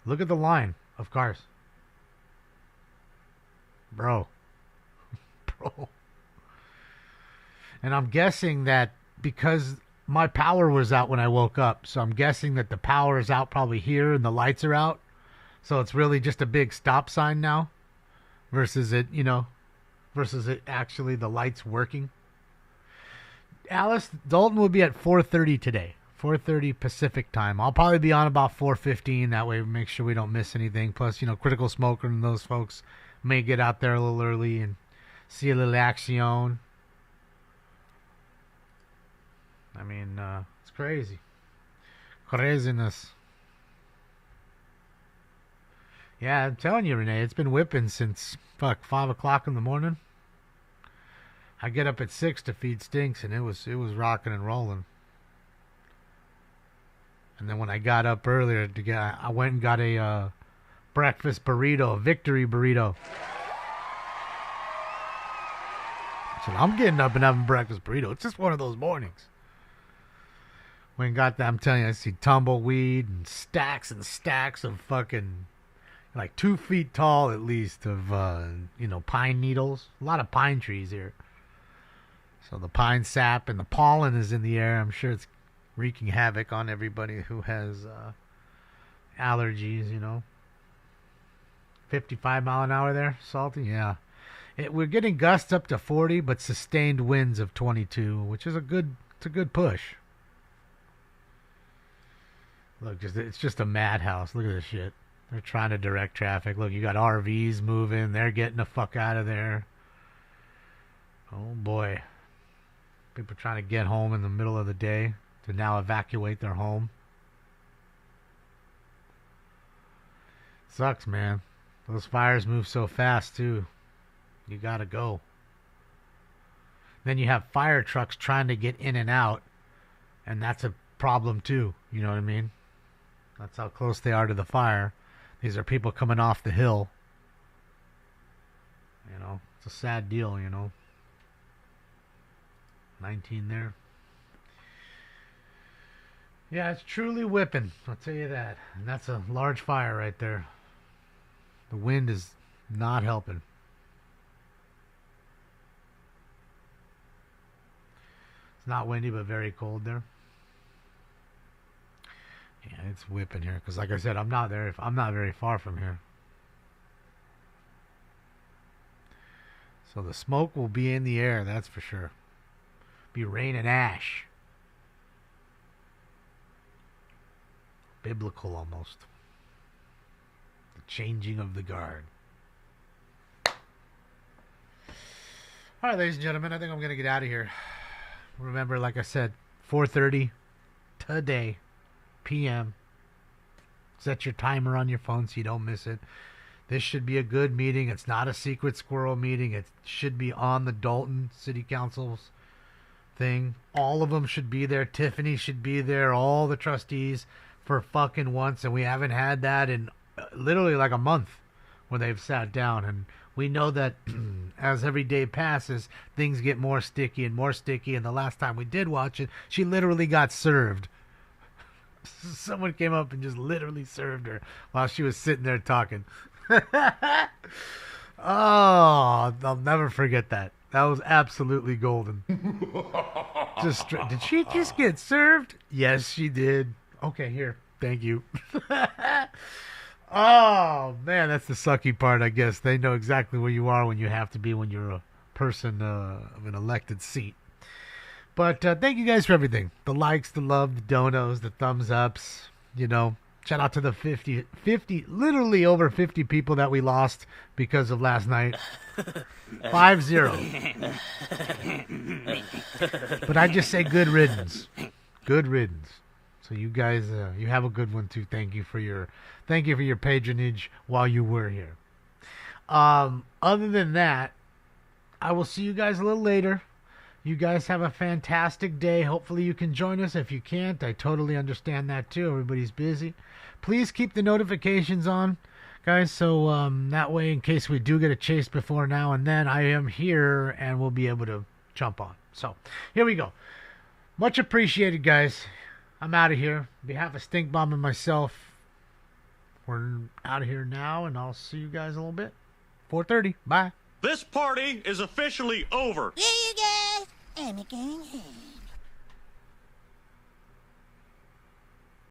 Look at the line of cars. Bro. And I'm guessing that because my power was out when I woke up, so I'm guessing that the power is out probably here and the lights are out. So it's really just a big stop sign now versus it actually the lights working. Alice, Dalton will be at 4:30 today. 4:30 Pacific time. I'll probably be on about 4:15. That way we make sure we don't miss anything. Plus, Critical Smoker and those folks may get out there a little early and see a little action. I mean, it's crazy. Craziness. Yeah, I'm telling you, Renee, it's been whipping since, 5 o'clock in the morning. I get up at 6 to feed Stinks, and it was rocking and rolling. And then when I got up earlier, I went and got a breakfast burrito, a victory burrito. So I'm getting up and having breakfast burrito. It's just one of those mornings. When I got that, I'm telling you, I see tumbleweed and stacks of fucking, 2 feet tall at least of, pine needles. A lot of pine trees here. So the pine sap and the pollen is in the air. I'm sure it's wreaking havoc on everybody who has allergies, you know. 55 mile an hour there, Salty? Yeah. We're getting gusts up to 40, but sustained winds of 22, which is a good push. Look, it's just a madhouse. Look at this shit. They're trying to direct traffic. Look, you got RVs moving. They're getting the fuck out of there. Oh, boy. People trying to get home in the middle of the day to now evacuate their home. Sucks, man. Those fires move so fast, too. You gotta go. Then you have fire trucks trying to get in and out, and that's a problem, too. You know what I mean? That's how close they are to the fire. These are people coming off the hill. You know, it's a sad deal, you know. 19 there. Yeah, it's truly whipping, I'll tell you that. And that's a large fire right there. The wind is not helping. It's not windy, but very cold there. Yeah, it's whipping here. Because like I said, I'm not very far from here. So the smoke will be in the air, that's for sure. Be rain and ash. Biblical almost. The changing of the guard. All right, ladies and gentlemen, I think I'm going to get out of here. Remember, like I said, 4:30 today, p.m. Set your timer on your phone so you don't miss it. This should be a good meeting. It's not a secret squirrel meeting. It should be on the Dalton City Council's thing. All of them should be there. Tiffany should be there. All the trustees for fucking once. And we haven't had that in literally like a month when they've sat down. And we know that as every day passes, things get more sticky and more sticky. And the last time we did watch it, she literally got served. Someone came up and just literally served her while she was sitting there talking. Oh, I'll never forget that. That was absolutely golden. Did she just get served? Yes, she did. Okay, here. Thank you. Oh, man, that's the sucky part, I guess. They know exactly where you are when you have to be when you're a person of an elected seat. But thank you guys for everything. The likes, the love, the donos, the thumbs ups. You know, shout out to the 50, literally over 50 people that we lost because of last night. 5-0. But I just say good riddance. Good riddance. So you guys, you have a good one too. Thank you for your patronage while you were here. Other than that, I will see you guys a little later. You guys have a fantastic day. Hopefully you can join us. If you can't, I totally understand that too. Everybody's busy. Please keep the notifications on, guys, so that way in case we do get a chase before now and then, I am here and we'll be able to jump on. So here we go. Much appreciated, guys. I'm out of here. On behalf of Stink Bomb and myself, we're out of here now, and I'll see you guys in a little bit. 4:30. Bye. This party is officially over. Yeah, you guys. I'm a going home.